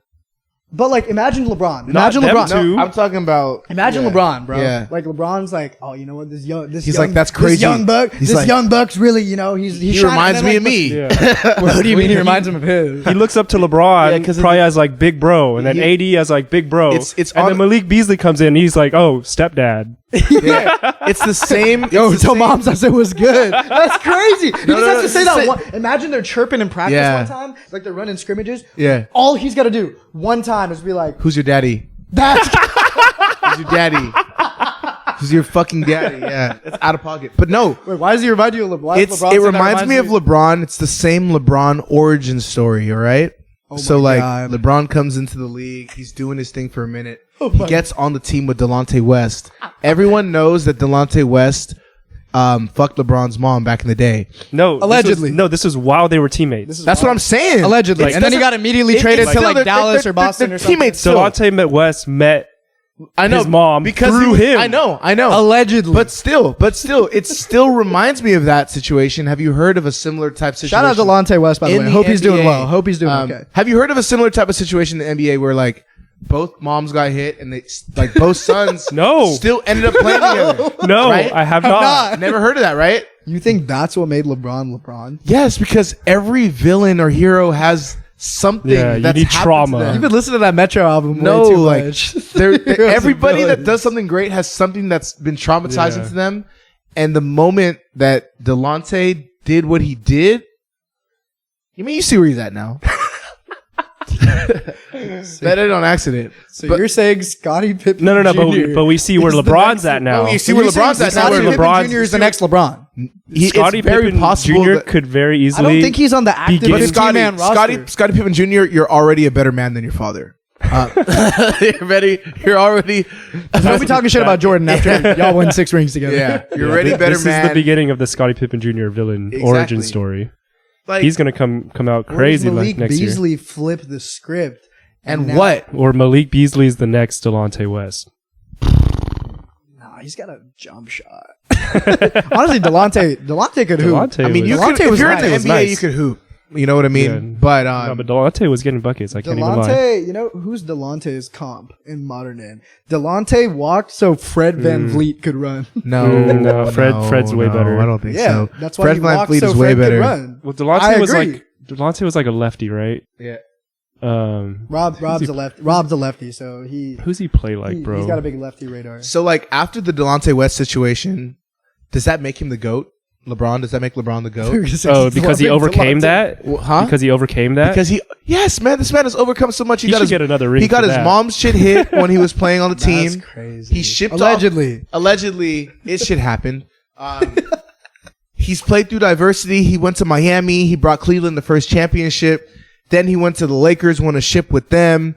But like imagine LeBron. Not Imagine them LeBron. two. I'm talking about. Imagine yeah. LeBron, bro. Yeah. Like LeBron's like, oh, you know what? He's He's like, that's This crazy. young buck. He's This like- young buck's really, he's He shining. reminds And me then, of me. Yeah. What do you mean? He reminds him of his. He looks up to LeBron Yeah, 'cause probably as like big bro, and then He- AD as like big bro. It's and on- then Malik Beasley comes in, and he's like, oh, stepdad. Yeah. It's the same. Yo, it's the tell same- moms I said it was good. That's crazy. You just no, have to no, say it's that the one. Imagine they're chirping in practice Yeah. one time, like they're running scrimmages. Yeah. All he's got to do one time is be like, Who's your daddy? that's Who's your daddy? Who's your fucking daddy? Yeah, it's out of pocket. But no, Wait, why does he remind you of LeBron? it reminds me of LeBron. It's the same LeBron origin story. All right. So my like God. LeBron comes into the league. He's doing his thing for a minute. Oh He my gets on the team with Delonte West. Everyone knows that Delonte West fucked LeBron's mom back in the day. No, Allegedly. This was while they were teammates. That's what I'm saying. Allegedly. It's- And then he got immediately traded it's to still- like they're- Dallas they're- or Boston they're or something. teammates still. Delonte West met I know his mom because through him. I know. Allegedly. But still, it still reminds me of that situation. Have you heard of a similar type situation? Shout out to Delonte West, by the in way. Hope he's doing NBA? well. Hope he's doing okay. Have you heard of a similar type of situation in the NBA where like both moms got hit and they like both sons No. still ended up playing together? No, Right? I have I'm not. not. Never heard of that, right? You think that's what made LeBron? Yes, because every villain or hero has something Yeah, you that's need happened trauma. to them. You've been listening to that Metro album No, way too like much. everybody that villains. does something great has something that's been traumatizing Yeah. to them. And the moment that Delonte did what he did, you mean you see where he's at now? That ain't on accident. So But- you're saying Scottie Pippen No, Jr. but we see where is the LeBron's next- at now. No, you see So where you're saying LeBron's at now. Scottie where Pippen LeBron's- Jr. is the next LeBron. Scottie It's very Pippen possible Jr. that- could very I easily. don't think he's on the active begin- 15-man roster. Scottie Pippen Jr., you're already a better man than your father. You're already. Don't be talking shit about Jordan after y'all win 6 rings together. Yeah, you're already a better This man. is the beginning of the Scottie Pippen Jr. villain Exactly. origin story. Like, He's gonna come out Where does crazy like Malik next year. Beasley flip the script And now- what? Or Malik Beasley's the next Delonte West. Nah, he's got a jump shot. Honestly, Delonte could hoop. Delonte I mean, was- you could, Delonte if was you're in the nice. NBA, Nice. you could hoop. You know what I mean? Yeah. But No, but Delonte was getting buckets. I can't even lie. Delonte, you know who's Delonte's comp in modern day? Delonte walked so Fred Van Vliet could run. no, Fred's way better. I don't think Yeah, so. that's why Fred he Van walked Vliet so is way Fred better. could run. Well, I agree. Delonte was like a lefty, right? Yeah. Rob's a lefty. Rob's a lefty, so Who's he play like, bro? he's got a big lefty radar. So like after the Delonte West situation, does that make him the GOAT? LeBron? Does that make LeBron the GOAT? Oh, because he overcame that? Huh? Because he overcame that? Because yes, man, this man has overcome so much. he should get another ring. He got for his that. mom's shit hit when he was playing on the team. That's crazy. He shipped allegedly. Allegedly, it shit happened. He's played through diversity. He went to Miami. He brought Cleveland the first championship. Then he went to the Lakers, won a ship with them.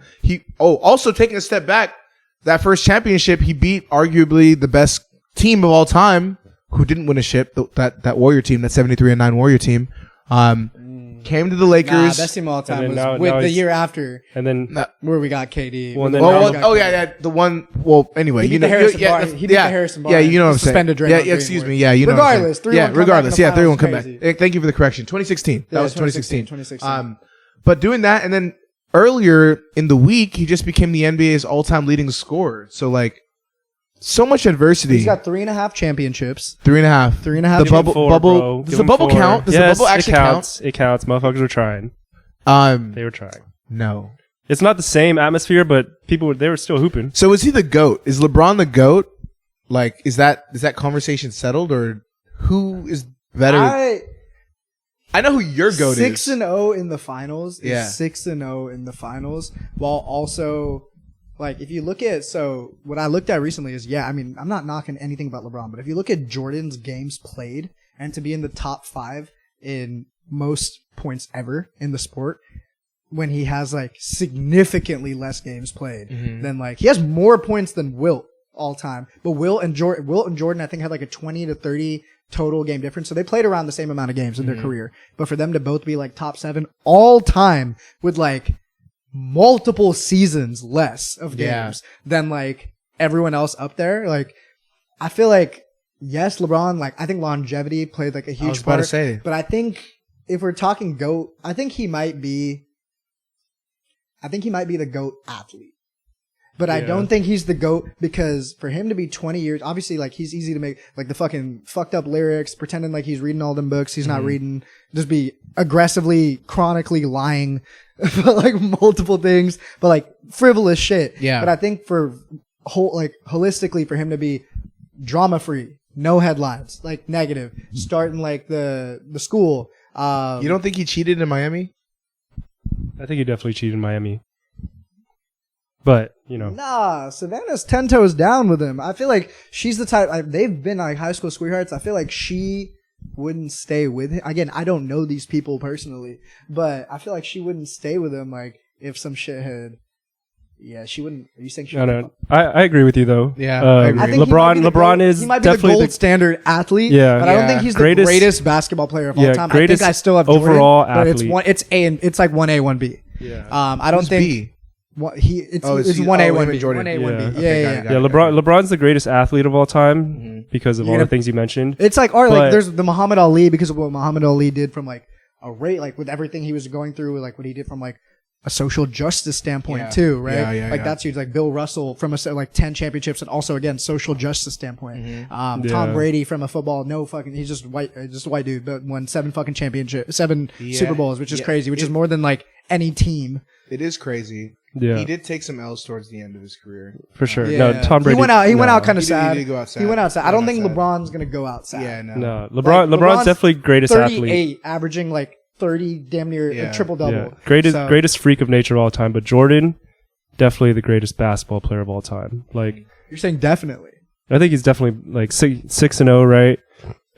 Also taking a step back, that first championship, he beat arguably the best team of all time, who didn't win a ship. That Warrior team, that 73-9 Warrior team, came to the Lakers. Best team of all time And was then with now the he's- year after, And then where we got KD. Well, then Oh, now- yeah, the one. Well, anyway, He beat you the know, Harrison yeah, Barnes. He beat the Harrison Yeah, Barnes. you know what I'm saying. Suspended Draymond Yeah, Green excuse for me. it. Yeah, you know. Regardless, what I'm saying. 3-1 Yeah, regardless. comeback in the Yeah, 3-1 finals, comeback. crazy. Thank you for the correction. 2016. That Yeah, was 2016. 2016. But doing that, and then earlier in the week, he just became the NBA's all-time leading scorer. So like, so much adversity. He's got 3.5 championships. 3.5. 3.5. The bubble. Four, Bubble. bro. Does Give the him bubble four. count? Does Yes, the bubble actually it counts. It counts. Motherfuckers were trying. count? They were trying. No. It's not the same atmosphere, but they were still hooping. So is he the GOAT? Is LeBron the GOAT? Like, is that conversation settled, or who is better? I know who your GOAT is. 6-0 in the finals. Yeah. 6-0 in the finals, while also, like, if you look at, so what I looked at recently is, I mean, I'm not knocking anything about LeBron, but if you look at Jordan's games played and to be in the top 5 in most points ever in the sport, when he has like significantly less games played than like, he has more points than Wilt all time, but Wilt and Jordan I think had like a 20 to 30 total game difference. So they played around the same amount of games in their career, but for them to both be like top 7 all time with like multiple seasons less of games than like everyone else up there. Like, I feel like, yes, LeBron, like, I think longevity played like a huge I was about part. to say. But I think if we're talking GOAT, I think he might be the GOAT athlete. But I don't think he's the GOAT because for him to be 20 years, obviously, like, he's easy to make, like, the fucking fucked up lyrics, pretending like he's reading all them books he's not reading, just be aggressively, chronically lying about, like, multiple things, but, like, frivolous shit. Yeah. But I think holistically for him to be drama-free, no headlines, like, negative, starting, like, the school. You don't think he cheated in Miami? I think he definitely cheated in Miami. But, you know. Nah, Savannah's 10 toes down with him. I feel like she's the type, they've been like high school sweethearts. I feel like she wouldn't stay with him. Again, I don't know these people personally, but I feel like she wouldn't stay with him, like, if some shit had, she wouldn't. Are you saying she No. I agree with you, though. Yeah, I agree. I think LeBron is he might be the definitely gold standard athlete, Yeah. but I don't think he's the greatest basketball player of all time. I think I still have Jordan, overall but athlete. it's like 1A, 1B. Yeah. I don't Who's think B? it's 1A, 1B. Jordan. 1A, 1B. Yeah. Yeah. Yeah, LeBron's the greatest athlete of all time because of all the things you mentioned. It's like, or But- like, there's the Muhammad Ali because of what Muhammad Ali did from like a rate, like with everything he was going through, like what he did from like a social justice standpoint too, right? Like that's huge. Like Bill Russell from like 10 championships and also again social justice standpoint. Tom Brady from a football, he's just a white dude, but won 7 fucking championships, 7 Super Bowls, which is crazy, which is more than like any team. It is crazy. Yeah. He did take some L's towards the end of his career. For sure. Yeah. No, Tom Brady. He went out kind He of sad. did go out sad. He went out sad. I He don't went think out sad. LeBron's gonna go out sad. Yeah, no. No, Like, LeBron's definitely greatest 38, athlete. averaging like 30, damn near a triple double. Yeah. Greatest freak of nature of all time. But Jordan, definitely the greatest basketball player of all time. Like, You're saying definitely. I think he's definitely like 6-0, right?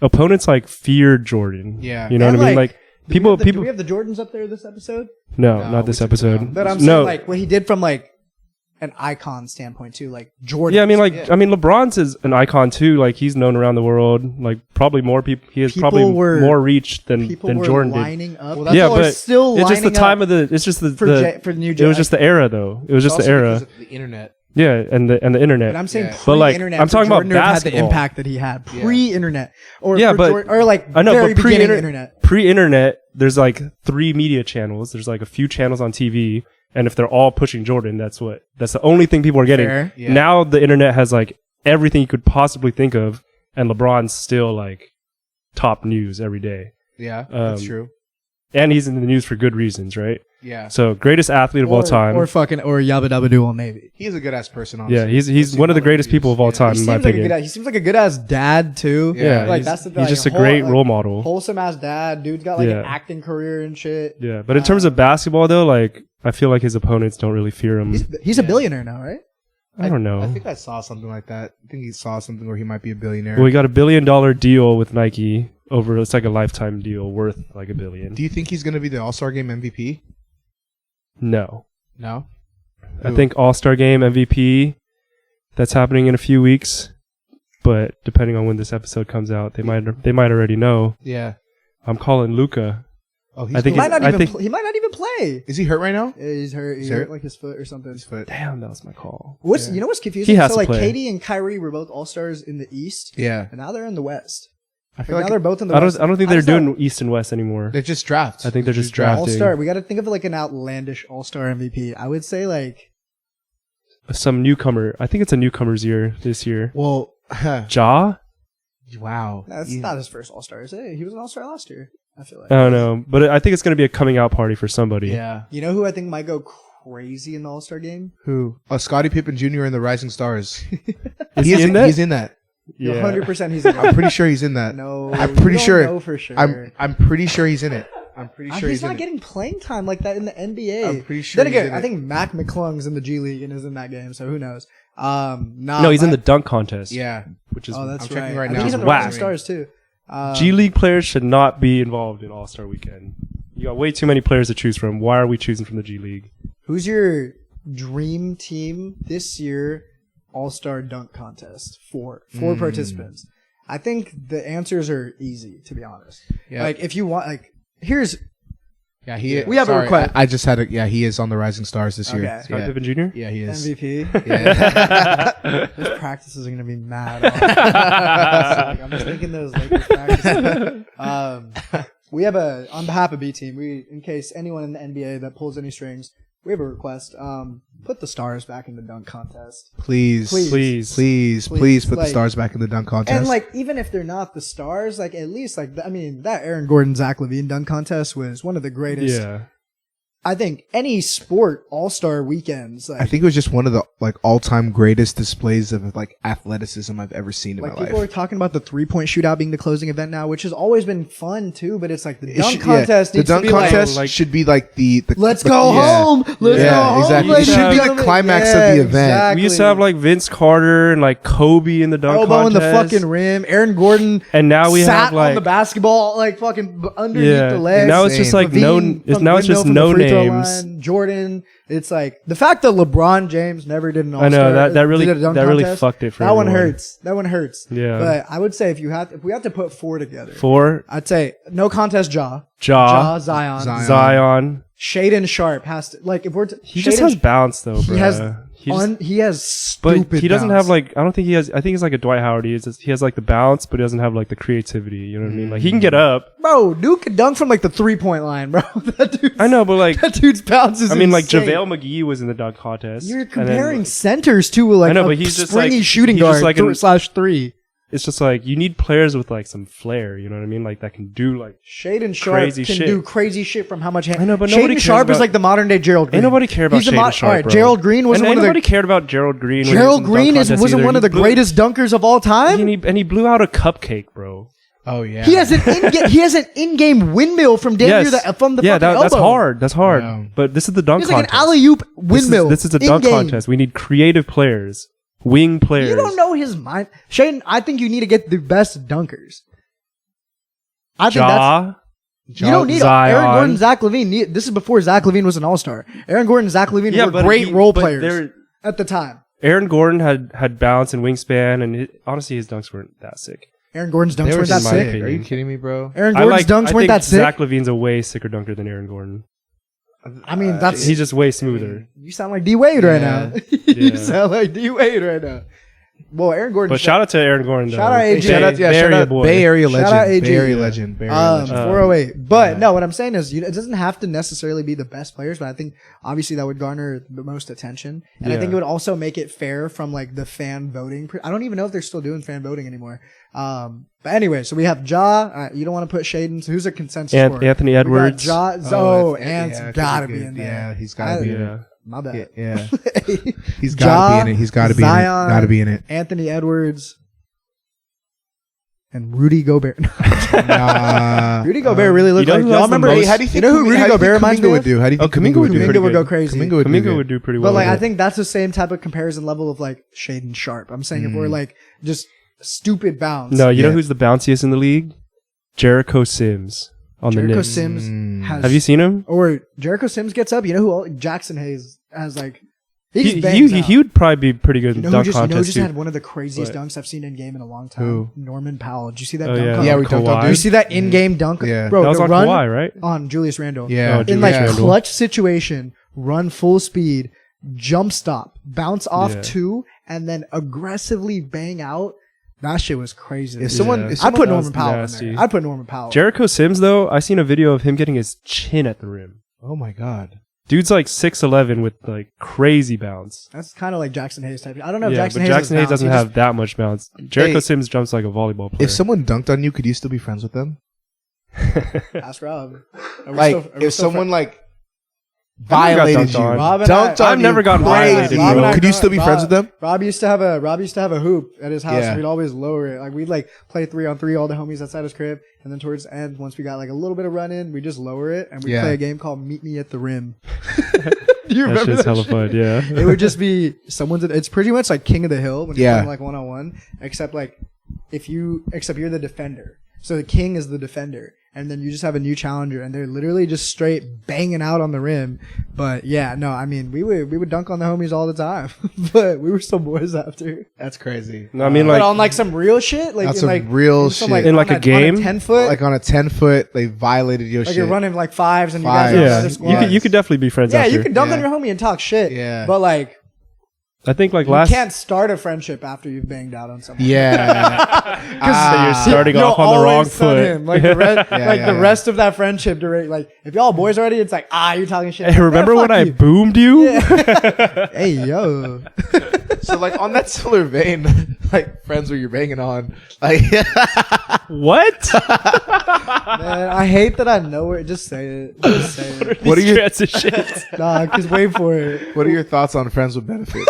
Opponents like feared Jordan. Yeah. You know And, what I mean? like, Like Do we have the Jordans up there this episode? no, No, not this we took those episode. down. But I'm saying like what he did from like an icon standpoint too, like Jordan. Yeah, I mean, LeBron's is an icon too. Like he's known around the world. Like probably more people. He has probably more reach than Jordan lining up. Well, yeah, People are but still it's just the lining time up of the. It's just the for the new. it was just the era though. It was just the era. Because of the internet. Yeah, and the internet. But I'm saying Yeah. But, like, pre-internet. I'm talking about Jordan had the basketball. impact that he had pre-internet, or Yeah, for but- Jordan, or like I know, very but beginning internet. Pre-internet, there's like 3 media channels. There's like a few channels on TV, and if they're all pushing Jordan, that's the only thing people are getting. Fair. Yeah. Now the internet has like everything you could possibly think of, and LeBron's still like top news every day, Yeah, that's Um, true. and he's in the news for good reasons, right? Yeah, So greatest athlete of all time. or Yabba Dabba Doo on Navy. he's a good ass person. Honestly. Yeah, he's I've seen one of the all greatest reviews. people of all Yeah. time, in my opinion. He seems like a good ass dad too. Yeah, like he's, that's the thing. he's like, just a whole- great like, role model. Wholesome ass dad. Dude's got like an Yeah. acting career and shit. Yeah, but in terms of basketball though, like I feel like his opponents don't really fear him. He's a billionaire now, right? I don't know. I think I saw something like that. I think he saw something where he might be a billionaire. Well, he got $1 billion deal with Nike over. It's like a lifetime deal worth like $1 billion. Do you think he's going to be the All-Star Game MVP? No, No. I Who? think All-Star Game MVP. That's happening in a few weeks, but depending on when this episode comes out, they might already know. Yeah. I'm calling Luka. Oh, he's I think He going- might not I even. think- He might not even play. is he hurt right now? He's hurt. He He's hurt hurt? like his foot or something. His foot. Damn, that was my call. You know what's confusing? He has so to like play. KD and Kyrie were both all stars in the East, Yeah. and now they're in the West. I Like, feel now like they're both in the I West. don't think I they're just thought doing East and West anymore. they're just drafts. I think they're just drafting. All-Star. We got to think of like an outlandish All-Star MVP. I would say like Some newcomer. I think it's a newcomer's year this year. Well, Ja? wow. that's Yeah. not his first All-Star, is it? He was an All-Star last year. I feel like. I don't know, but I think it's going to be a coming out party for somebody. Yeah. You know who I think might go crazy in the All-Star game? Who? Oh, Scottie Pippen Jr. in the Rising Stars. Is he in that? He's in that. Yeah. 100% he's in I'm it. pretty sure he's in that. No, I'm you pretty don't sure. know for sure. I'm pretty sure he's in it. I'm pretty sure he's in not it. getting playing time like that in the NBA. I'm pretty sure Then he's again, in I it. think Mac McClung's in the G League and is in that game, so who knows? No, he's in the dunk contest. Yeah. Which is Oh, that's I'm checking right. right I now. think he's in the Whack. Rising Stars too. G League players should not be involved in All-Star Weekend. You got way too many players to choose from. Why are we choosing from the G League? Who's your dream team this year? All-Star dunk contest. Four participants. I think the answers are easy, to be honest. Yeah. Like if you want, like here's Yeah, he. We have a sorry, request. I just had a. Yeah, he is on the Rising Stars this year. Okay. Scott Yeah. Pippen Jr.? Yeah, he is. MVP. Yeah. Those practices are gonna be mad. Like, I'm just thinking those Lakers practices. We have on behalf of B Team, in case anyone in the NBA that pulls any strings, we have a request. Put the stars back in the dunk contest. Please, Please. please put the Like- stars back in the dunk contest. And like, even if they're not the stars, like at least like, I mean, that Aaron Gordon, Zach LaVine dunk contest was one of the greatest. Yeah. I think any sport All-Star weekends. Like, I think it was just one of the like all-time greatest displays of like athleticism I've ever seen in like my people life. are talking about the 3-point shootout being the closing event now, which has always been fun too. But it's like the It dunk should- contest. the needs dunk to be contest like- should be like the Let's the- go yeah. home. Let's Yeah, go home. exactly. ladies It should and be the gentlemen. climax of the event. We used to have like Vince Carter and like Kobe in the dunk elbow in contest. the fucking rim. Aaron Gordon. And now we sat have like on the basketball, like fucking underneath yeah. the legs. Now it's just Same. like no. Levine It's from now it's windmill just from the no free throw names. line. Jordan. It's like the fact that LeBron James never did an I All-Star. know that really did a dunk that really contest. fucked it for That one everyone. hurts. That one hurts. Yeah. But I would say if we have to put 4 together, 4 I'd say no contest. Ja, Zion. Zion. Shaden Sharp has to like if we're He just has bounce though, bro. he has He just- stupid. but he doesn't bounce. have like I don't think he has. I think he's like a Dwight Howard. He has like the bounce, but he doesn't have like the creativity. You know what I mean? Like he can get up. Bro, dude could dunk from like the 3-point line, bro. That dude's, I know, but like that dude's bounce is I mean, like insane. JaVale McGee was in the dunk contest. You're and then, comparing like, centers to like I know, a but he's just, springy like- shooting he's just, guard like, an- /3. it's just like you need players with like some flair. You know what I mean? Like that can do like Shaden Sharp Crazy can shit. do crazy shit from how much hand. I know, but nobody Shaden cares Sharp is about- like the modern day Gerald Green. Ain't nobody care about He's a Shaden Sharp, all right, bro. Gerald Green wasn't and one of nobody the cared about Gerald Green. when he was Gerald in the Green dunk wasn't contest either. one of He the blew- greatest dunkers of all time. and he blew out a cupcake, bro. Oh yeah. He has an in-game windmill from damn near from the fucking that's elbow. hard. That's hard. Wow. But this is the dunk He's like an contest. alley-oop windmill. This is a dunk in-game. contest. We need creative players, wing players. You don't know his mind, Shaden. I think you need to get the best dunkers. I think that's. You don't need Zion. Aaron Gordon, Zach LaVine. This is before Zach LaVine was an All-Star. Aaron Gordon, Zach LaVine were great role players. at the time. Aaron Gordon had bounce and wingspan, and honestly, his dunks weren't that sick. Aaron Gordon's dunks They weren't that in my sick. opinion. Are you kidding me, bro? Aaron Gordon's dunks I weren't think that sick. Zach LaVine's a way sicker dunker than Aaron Gordon. I mean, that's He's just way smoother. you sound like D Wade right now. Yeah. You sound like D Wade right now. Well, Aaron Gordon. But shout out to Aaron Gordon. Though. Shout out AJ. Shout out, Bay Area boy. Bay Area Shout legend. out AJ. Bay Area legend. Bay Area legend. 408. But no, what I'm saying is, it doesn't have to necessarily be the best players, but I think obviously that would garner the most attention, and I think it would also make it fair from like the fan voting. I don't even know if they're still doing fan voting anymore. But anyway, so we have Ja. You don't want to put Shaden. So who's a consensus for? Anthony Edwards. We got Ja. Ant's gotta be in there. Yeah, he's gotta be in it. My bad. Yeah. He's gotta be in it. He's gotta be in it. Zion, Gotta be in it. Anthony Edwards. And Rudy Gobert. Nah. Rudy Gobert really looked you know like. who Y'all has the remember? most- How do you think? You know who Rudy Gobert reminds me would of? do? How do you think Kuminga would do pretty Kuminga would good. go crazy. Kuminga would do Kuminga good. would do pretty well. But like, with I it. think that's the same type of comparison level of like Shaden Sharp. I'm saying if we're like just stupid bounce. No, you know Yeah. who's the bounciest in the league? Jericho Sims on the Jericho Knicks. Sims has. Have you seen him? Or Jericho Sims gets up. You know who? Jackson Hayes has like. He's He would probably be pretty good in You know the who dunk just contest had too. one of the craziest But- dunks I've seen in game in a long time? Who? Norman Powell. Did you see that Oh, dunk? yeah. on- Yeah, we dunked on Kawhi. You dude. see that in-game dunk? Yeah. Bro, That was the on run Kawhi, right? on Julius Randle. Yeah. Oh, In Julius like Randle. clutch situation, run full speed, jump stop, bounce off Yeah. two, and then aggressively bang out. That shit was crazy. If someone, Yeah. if I'd someone put that was Norman Powell nasty. in there. I'd put Norman Powell. Jericho Sims though, I seen a video of him getting his chin at the rim. oh my god. Dude's like 6'11" with like crazy bounce. That's kind of like Jackson Hayes type. I don't know if Yeah, Jackson but Hayes, Jackson Hayes doesn't He have that much bounce. Jericho Hey. Sims jumps like a volleyball player. If someone dunked on you, could you still be friends with them? just- Ask Rob. Are we Like, still- are we if still someone like I've never got violated dunked you, on. Rob and dunked I- on I've you, never gotten crazy, violated, Rob bro. and I- Could you still be Rob- friends with them? Rob used to have a hoop at his house. Yeah. And we'd always lower it. Like we'd like play 3-on-3, all the homies outside his crib, and then towards the end, once we got like a little bit of run in, we just lower it and we Yeah. play a game called Meet Me at the Rim. Do you that remember shit's that hella shit? fun, yeah. It would just be someone's. It's pretty much like King of the Hill when you're Yeah. playing like 1-on-1, except like except you're the defender. So the king is the defender, and then you just have a new challenger, and they're literally just straight banging out on the rim. But yeah, no, I mean we would dunk on the homies all the time, but we were still boys after. That's crazy. No, I mean But like on like some real shit, like That's in, some like real in some, shit. In, like, on a game? 10-foot, Like on a 10-foot, they violated your like shit. you're running like fives, and you Fives. guys are on yeah, other you squads. could definitely be friends Yeah, after. you could dunk on Yeah. your homie and talk shit. Yeah. but like I think like you last can't start a friendship after you've banged out on someone. Yeah. so you're starting You'll off on the always wrong send foot. him. Like the rest, Yeah. rest of that friendship duration. Like if y'all boys already, it's like you're talking shit. Hey, remember Man, when fuck I you. boomed you? Hey yo, So like on that similar vein, like friends where you're banging on, like What? man, I hate that I know it. Just say it. Just say it. What are your- transitions? Nah, cause wait for it. what are your thoughts on friends with benefits?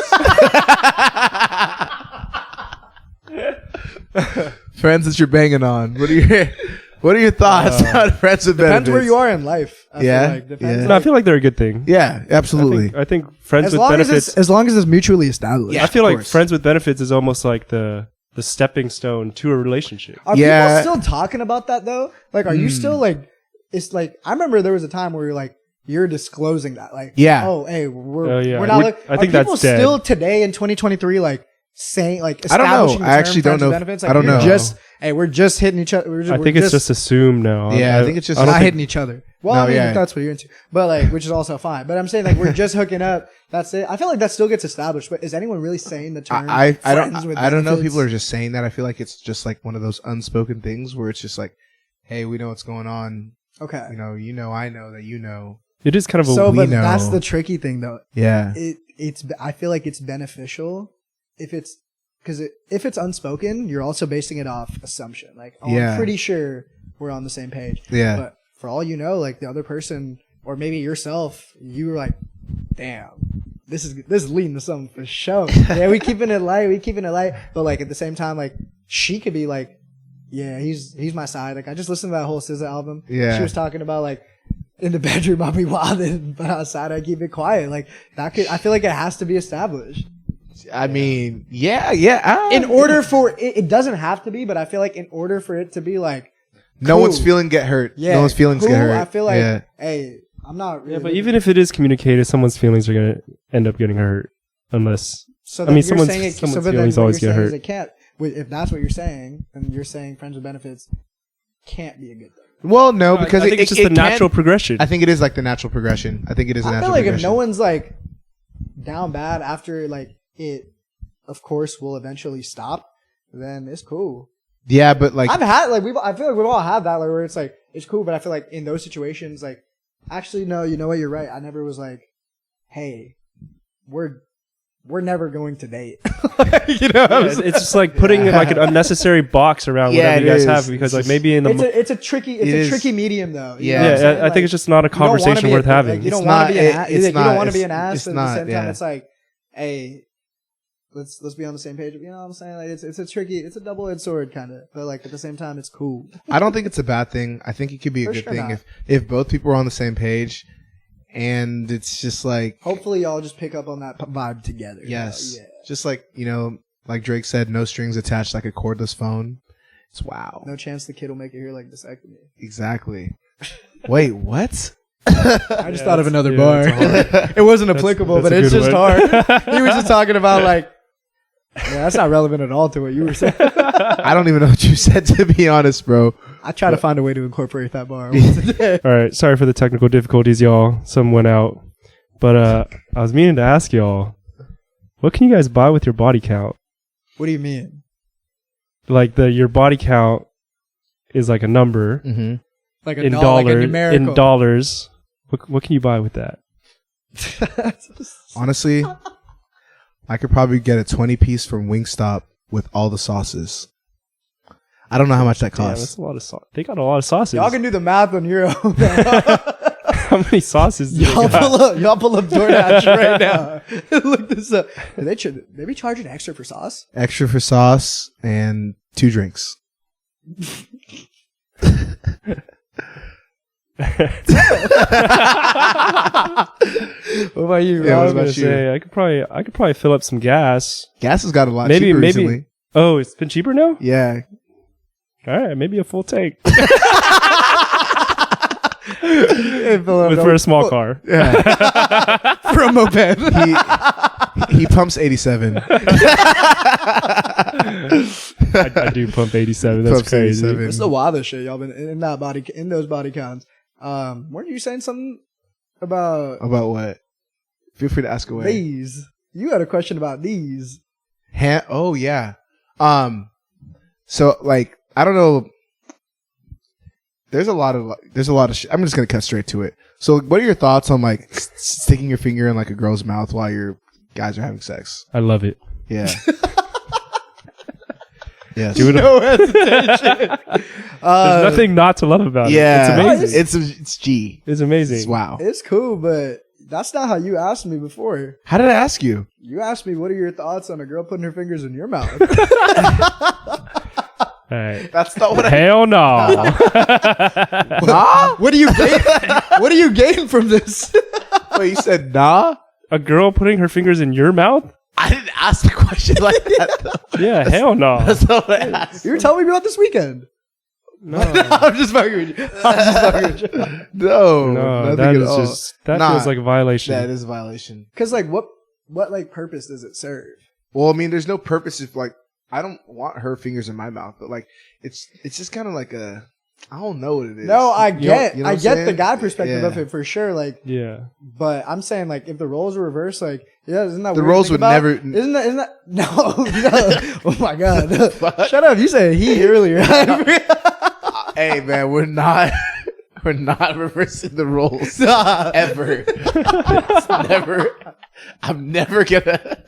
Friends that you're banging on. What are your thoughts on friends with benefits? Depends where you are in life. I feel Yeah, like. Depends. yeah. No, I feel like they're a good thing. Yeah, absolutely. I think friends As with long as benefits. it's mutually established. Yeah, I feel of like course. friends with benefits is almost like the stepping stone to a relationship. Are Yeah. people still talking about that though? Like, are you still like? It's like I remember there was a time where you're like. You're disclosing that, like, Yeah. oh, hey, we're Oh, yeah. we're not. Like, I think are people that's dead. still today in 2023, like saying, like, I don't know. establishing the I actually term don't know. friends with benefits? I Like, don't you're know. Just hey, we're just hitting each other. I think it's just assumed now. Yeah, I think it's just I don't not think- hitting each other. Well, No, I mean, yeah. if that's what you're into, but like, which is also fine. But I'm saying like we're just hooking up. That's it. I feel like that still gets established. But is anyone really saying the term? I friends with don't know if benefits? people are just saying that. I feel like it's just like one of those unspoken things where it's just like, hey, we know what's going on. Okay. I know that you know. It is kind of a So, we but know. that's the tricky thing, though. Yeah. I feel like it's beneficial if it's unspoken. You're also basing it off assumption. Like, oh, Yeah. I'm pretty sure we're on the same page. Yeah. But for all you know, like the other person or maybe yourself, you were like, damn. This is leading to something for sure. Yeah, we keeping it light. But like at the same time, like she could be like, yeah, he's my side. Like I just listened to that whole SZA album. Yeah. She was talking about like in the bedroom I'll be wilding, but outside I keep it quiet. Like that I feel like it has to be established. I mean, yeah. In order for it doesn't have to be, but I feel like in order for it to be like no cool. one's feeling get hurt. Yeah, No one's feelings cool, get hurt. I feel like, yeah. hey, I'm not really. Yeah, but even if it is communicated, someone's feelings are gonna end up getting hurt. unless So I then mean, you're someone's- saying it, someone's so then feelings what always you're get saying is hurt. it can't. If that's what you're saying, then you're saying friends with benefits can't be a good thing. Well, no, because I think it's just the natural progression. I think it is like the natural progression. I think it is a I natural feel like progression. if no one's like down bad after like it, of course, will eventually stop, then it's cool. Yeah, but like, I've had like I feel like we've all had that like where it's like it's cool, but I feel like in those situations, like actually no, you know what, you're right. I never was like, hey, we're never going to date. You know, Yeah, it's just like putting like an unnecessary box around Yeah, whatever you it guys is. have because It's like just- maybe in the it's a tricky medium though. You know what I'm yeah, saying? I think it's just not a you don't wanna conversation be worth a- having. Like, you don't It's want not- to be an it- ass. it's You don't not- want to be an it's- ass, it's but at not, the same time, yeah. it's like, hey, let's be on the same page. You know what I'm saying? Like it's a double-edged sword kind of, but like at the same time, it's cool. I don't think it's a bad thing. I think it could be a For good sure thing not. if both people are on the same page, and it's just like, Hopefully, y'all just pick up on that vibe together. yes, Yeah. just like, you know, like Drake said, no strings attached, like a cordless phone. It's wow. No chance the kid will make it here like vasectomy. Exactly. Wait, what? I just thought of another bar. that's It wasn't applicable, that's but a it's good just one. hard. He was just talking about like, yeah, that's not relevant at all to what you were saying. I don't even know what you said, to be honest, bro. I try to find a way to incorporate that bar once a day. All right, sorry for the technical difficulties, y'all. Some went out, but I was meaning to ask y'all, what can you guys buy with your body count? What do you mean? Like your body count is like a number Mm-hmm. Like in like dollars. a numerical. In dollars, what can you buy with that? Honestly, I could probably get a 20-piece from Wingstop with all the sauces. I don't know how much that Damn, costs. that's a lot of sauce. They got a lot of sauces. Y'all can do the math on your own. How many sauces? Do they got? Y'all pull up DoorDash right now. Look this up. They be charging extra for sauce? Extra for sauce and 2 drinks. What about you? Yeah, I what was about gonna you? say I could probably fill up some gas. Gas has got a lot Maybe- cheaper maybe- recently. Oh, it's been cheaper now. Yeah. All right, maybe a full tank Hey, for a small car. Yeah. for a moped. He pumps 87. I do pump 87. That's Pumps crazy. 87. It's the wildest shit y'all been in those body counts. Weren't you saying something about About what? Feel free to ask away. these? You had a question about these. Oh yeah. So like, I don't know. There's a lot of shit. I'm just gonna cut straight to it. So what are your thoughts on like sticking your finger in like a girl's mouth while your guys are having sex? I love it. Yeah. Yes. Do it. No hesitation. There's nothing not to love about it. Yeah. It's amazing. It's G. It's amazing. It's wow. It's cool, but that's not how you asked me before. How did I ask you? You asked me, what are your thoughts on a girl putting her fingers in your mouth? All right. That's not what Hell no. Nah? What do you gain? What do you gain from this? Wait, you said nah? A girl putting her fingers in your mouth? I didn't ask the question like that though. Yeah, hell no. That's not what I asked. You were telling me about this weekend. No, I'm just fucking with you. I'm just fucking with you. No. no, nothing that at is all. just that Nah, feels like a violation. That is a violation. Cause like what like purpose does it serve? Well, I mean, there's no purpose if like I don't want her fingers in my mouth, but like it's just kind of like a I don't know what it is. No, I You know- get you know I what I'm get the saying? guy perspective Yeah. of it for sure. Like, Yeah. but I'm saying like if the roles were reversed, like yeah, isn't that The weird to roles think would about? never- Isn't that no? Oh my god! Shut up! You said he earlier. Hey man, we're not reversing the roles ever. It's never. I'm never gonna.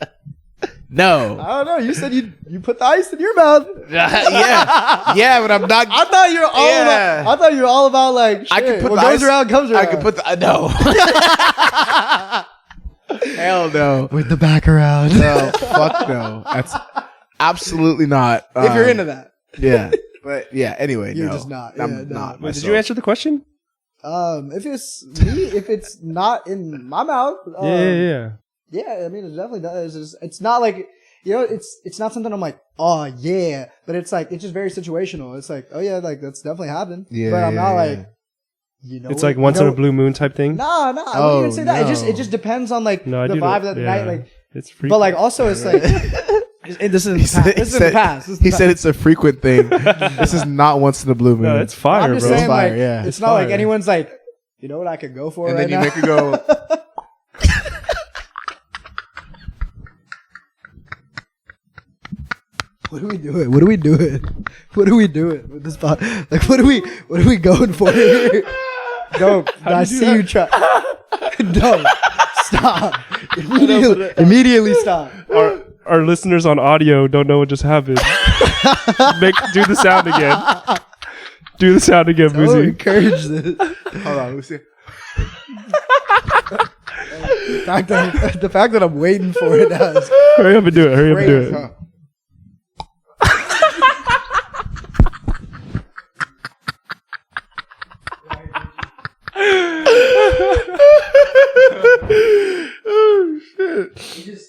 No. I don't know. You said you put the ice in your mouth. yeah, but I'm not. I thought you were all Yeah. about. I thought you were all about like. Shit. I could put what the goes ice- around comes around. I could put the no. Hell no. with the back around. No, fuck no. That's absolutely not. If you're into that, Yeah, but yeah. Anyway, You're no, just not. I'm Yeah, no. not. Wait, did myself. you answer the question? if it's me, if it's not in my mouth, Yeah. yeah. I mean, it definitely does. It's not like it's not something I'm like, oh yeah, but it's like it's just very situational. It's like, oh yeah, like that's definitely happened. Yeah, but I'm not yeah, like, yeah. you know, It's like once in a blue moon type thing. Nah, I wouldn't even say that. It just depends on like No, I the do vibe know. of the Yeah. night. Like, It's freaky. but like also it's like this is in the past. This is in the past. This is He the said it's a frequent thing. This is not once in a blue moon. No, it's fire, I'm just bro. saying, Fire, like, yeah. it's It's not like fire. anyone's like, you know what I could go for and right then you now. make it go. What are we doing? What are we doing? What are we doing with this pod? Like, what are we going for here? Don't. I see you try. Don't. Stop. Immediately stop. Our listeners on audio don't know what just happened. Do the sound again. Do the sound again, Don't Boozie. encourage this. Hold on, let me see. The fact that I'm waiting for it now is Hurry up and do it. Hurry up and do it. Huh. Oh shit!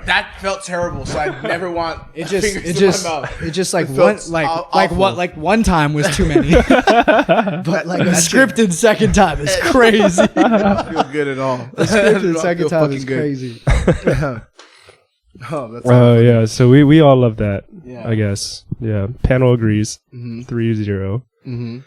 That felt terrible. So I never want fingers in my mouth. it just like It one felt like awful. what like one time was too many, but like a scripted second time is crazy. I don't feel good at all. A scripted I second feel time fucking is good. crazy. Oh, that's Oh yeah, so we all love that. Yeah. I guess. Yeah. Panel agrees. Mm-hmm. 3-0. Mm-hmm.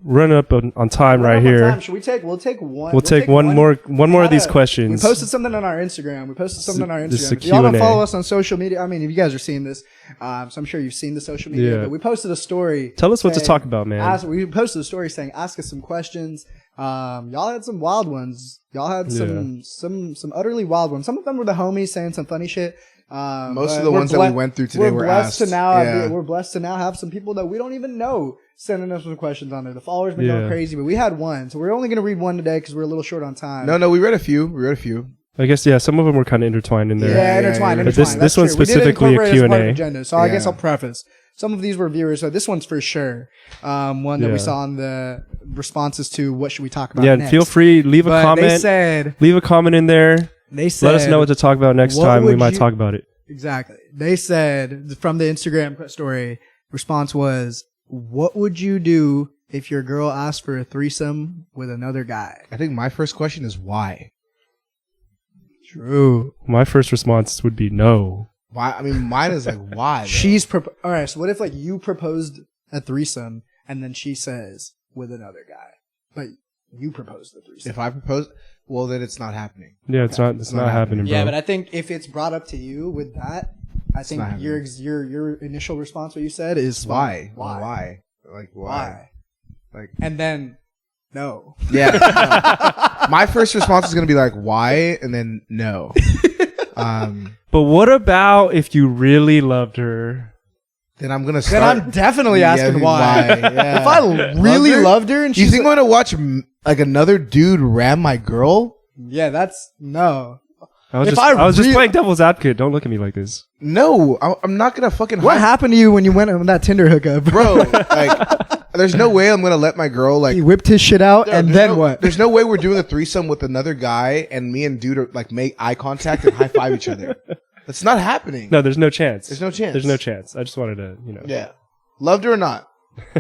Run up on time right here. Should we take? We'll take one. We'll take one more of these questions. We posted something on our Instagram. This is a If y'all don't Q&A. follow us on social media, I mean, if you guys are seeing this, so I'm sure you've seen the social media. Yeah. But we posted a story. Tell us what to saying- talk about, man. We posted a story saying, "Ask us some questions." Y'all had some wild ones. Y'all had some utterly wild ones. Some of them were the homies saying some funny shit. Most but of the we're ones that we went through today were blessed asked. to now. Yeah. We're blessed to now have some people that we don't even know sending us some questions on there. The followers been going Yeah. crazy, but we had one, so we're only gonna read one today because we're a little short on time. No, we read a few. I guess some of them were kind of intertwined in there. Yeah, intertwined. But this That's one's true. We did specifically a incorporate it as part of Q&A. the agenda, so I guess Yeah. I'll preface. Some of these were viewers, so this one's for sure. One that Yeah. we saw in the responses to what should we talk about Yeah, next. and feel free, leave a But comment. Leave a comment in there. They said, Let us know what to talk about next what time. We would might you- talk about it. Exactly. They said from the Instagram story, response was, "What would you do if your girl asked for a threesome with another guy?" I think my first question is why. True. My first response would be no. Why? I mean, mine is like why. though? All right. So what if like you proposed a threesome and then she says with another guy, but you proposed the threesome? If I propose, well, then it's not happening. Yeah, it's not not happening, bro. Yeah, but I think if it's brought up to you with that, I think not your initial response, what you said, is Why? fine. Why? Like Why? Like And then no. yeah. no. My first response is gonna be like why, and then no. But what about if you really loved her? Then I'm gonna Then start. I'm definitely asking why. Yeah. If I really Loved her? loved her and Do you she's think I'm gonna watch like another dude ram my girl? yeah, that's no. I was If just, I I was just really- playing devil's advocate. Don't look at me like this. No, I'm not gonna fucking. What happened to you when you went on that Tinder hookup, bro? Like, there's no way I'm gonna let my girl like. He whipped his shit out, and There's then no- what? There's no way we're doing a threesome with another guy and me and dude are like make eye contact and high five each other. That's not happening. No, there's no chance. There's no chance. There's no chance. I just wanted to, Yeah, loved her or not,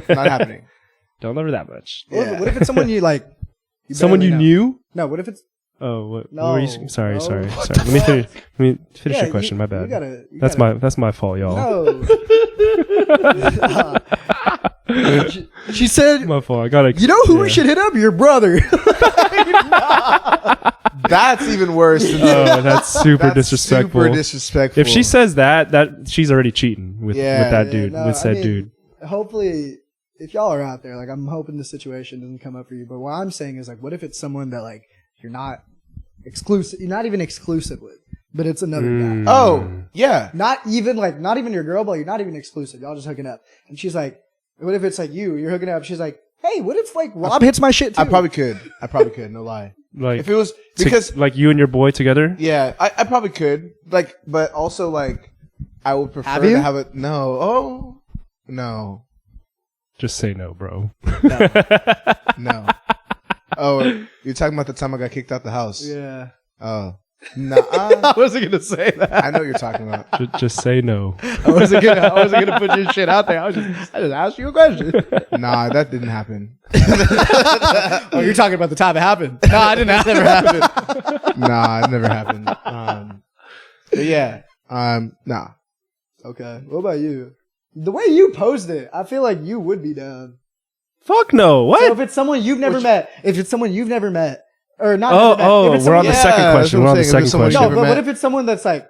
not happening. don't love her that much. What if it's someone you like? Someone barely you know? knew? No. What if it's Oh, what No, were you? Sorry. no. Let me finish. Let me finish Yeah, your question. My bad. you That's my fault, y'all. No. she said, My fault. I gotta. "You know who we should hit up? Your brother." That's even worse. Than Oh, that's super That's disrespectful. Super disrespectful. If she says that she's already cheating with that dude, no, with said I mean, dude. Hopefully, if y'all are out there, like I'm hoping the situation doesn't come up for you. But what I'm saying is, like, what if it's someone that like you're not exclusive, you're not even exclusive with, but it's another guy. oh yeah, Not even your girl, but you're not even exclusive. Y'all just hooking up. And she's like, what if it's like you're hooking up? She's like, hey, what if like Rob hits my shit too? I probably could. No lie. Like If it was because like you and your boy together. yeah, I probably could. Like, but also like I would prefer Have you? to have it. No. Oh no. Just say no, bro. No. Oh, you're talking about the time I got kicked out the house. Yeah. Oh, Nah, I wasn't gonna say that. I know what you're talking about. Just say no. I wasn't gonna put your shit out there. I just asked you a question. Nah, that didn't happen. Oh, you're talking about the time it happened. No, I didn't. That never happened. Nah, it never happened. But yeah, nah. Okay. What about you? The way you posed it, I feel like you would be down. Fuck no. What? So if it's someone you've never met, or not, Oh, never met, if it's we're on someone- the second Yeah, question. that's We're what on I'm the saying. If second it's someone question. No, never but what met. if it's someone that's like,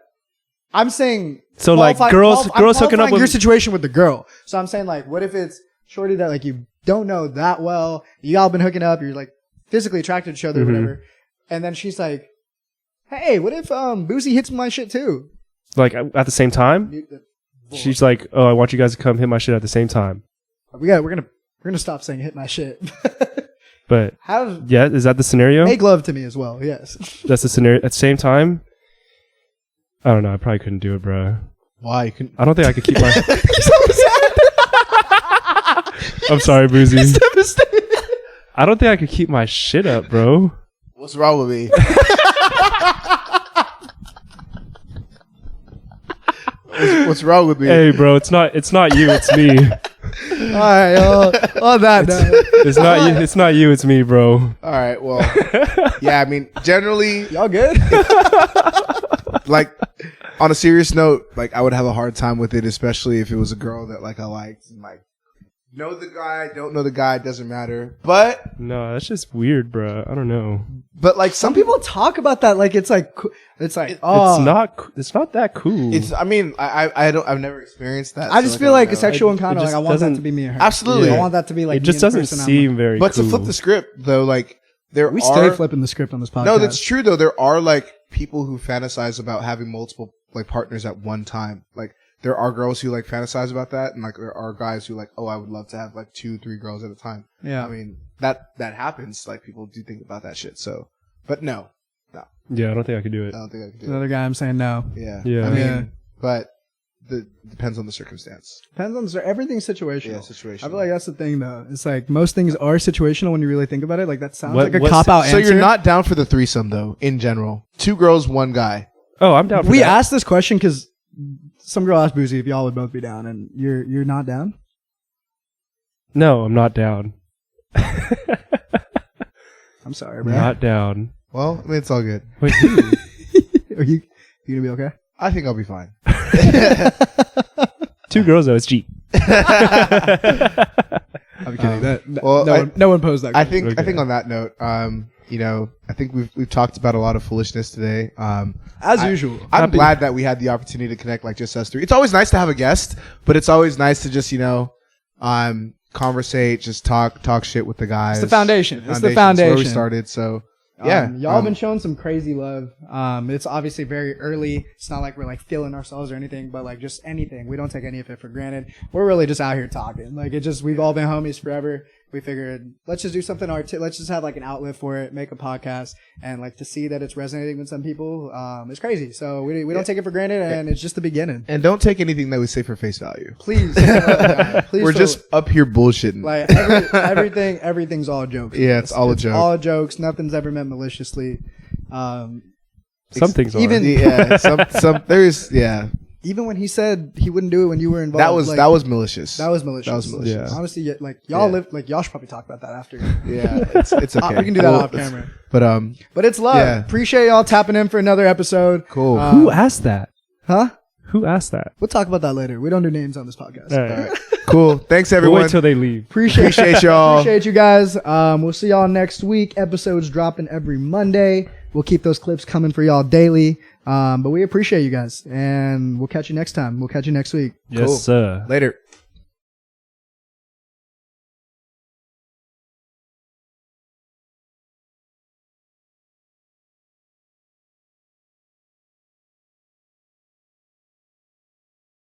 I'm saying, So like girls I'm hooking up qualifying with your situation with the girl. So I'm saying like, what if it's shorty that like you don't know that well, you all been hooking up, you're like physically attracted to each other, or Mhm. whatever, and then she's like, hey, what if Boozie hits my shit too? like at the same time. She's like, oh, I want you guys to come hit my shit at the same time. we're gonna stop saying hit my shit. But Have yeah, is that the scenario? make love to me as well. Yes. That's the scenario. At the same time, I don't know. I probably couldn't do it, bro. Why? You can. I don't think I could keep my. I'm sorry, Boozy. I don't think I could keep my shit up, bro. What's wrong with me? What's wrong with me? Hey, bro, it's not you, it's me. All right. On that note, It's not you, it's not you, it's me, bro. All right. Well, yeah. I mean, generally, y'all good? like on a serious note, like I would have a hard time with it, especially if it was a girl that like I liked and like know the guy, don't know the guy, doesn't matter. But No, that's just weird, bro. I don't know. like Some people talk about that like it's like oh, It's not that cool. It's. I mean, I've never experienced that. I so, just like, feel don't like know. a sexual encounter. just Like I want that doesn't- to be me and her. Absolutely. I want that to be like it just me in doesn't person. seem very But cool. to flip the script though, like there We are. stay flipping the script on this podcast. No, that's true though. There are like people who fantasize about having multiple like partners at one time. Like there are girls who like fantasize about that, and like there are guys who like, oh, I would love to have like 2-3 girls at a time. Yeah. I mean that happens. Like people do think about that shit. So, but no, Yeah, I don't think I could do it. I don't think I could do Another guy, I'm saying no. it. Yeah, Yeah. I mean, Yeah. but depends on the circumstance. Depends on everything's situational. Yeah, situation. I feel like that's the thing though. It's like most things are situational when you really think about it. Like that sounds What- like a what's- cop out So answer. you're not down for the threesome though, in general. 2 girls, 1 guy. Oh, I'm down for We that. asked this question because some girl asked Boozy if y'all would both be down, and you're not down. No, I'm not down. I'm sorry, bro. Not down. Well, I mean, it's all good. Wait, Are you gonna be okay? I think I'll be fine. 2 girls though, it's G. I'm kidding. well, no one posed that. I question. think I think on that note, you know, I think we've talked about a lot of foolishness today. as usual. I'm glad that we had the opportunity to connect like just us 3. It's always nice to have a guest, but it's always nice to just, you know, conversate, just talk shit with the guys. It's the foundation. It's the It's where we foundation. started. So yeah, y'all have been showing some crazy love. It's obviously very early. It's not like we're like feeling ourselves or anything, but like just anything. We don't take any of it for granted. We're really just out here talking. Like we've all been homies forever. We figured let's just do something let's just have like an outlet for it, make a podcast, and like to see that it's resonating with some people, it's crazy. So we don't take it for granted, and it's just the beginning. and don't take anything that we say for face value. Please, please. We're just up here bullshitting. like everything's all jokes. Yeah, it's all a joke. All jokes. Nothing's ever meant maliciously. Some things are. even- yeah, some there's Even when he said he wouldn't do it when you were involved, that was like, that was malicious. that was malicious. That was malicious. Yeah. Honestly, like y'all Yeah. y'all should probably talk about that after. Yeah, it's okay. We can do that Well, off camera. But But it's love. Yeah. Appreciate y'all tapping in for another episode. cool. Who asked that? Huh? Who asked that? We'll talk about that later. We don't do names on this podcast. All right. All right. Cool. Thanks We'll everyone. wait till they leave. Appreciate y'all. Appreciate you guys. We'll see y'all next week. Episodes dropping every Monday. We'll keep those clips coming for y'all daily. But we appreciate you guys, and we'll catch you next time. We'll catch you next week. Yes, Cool. sir. Later.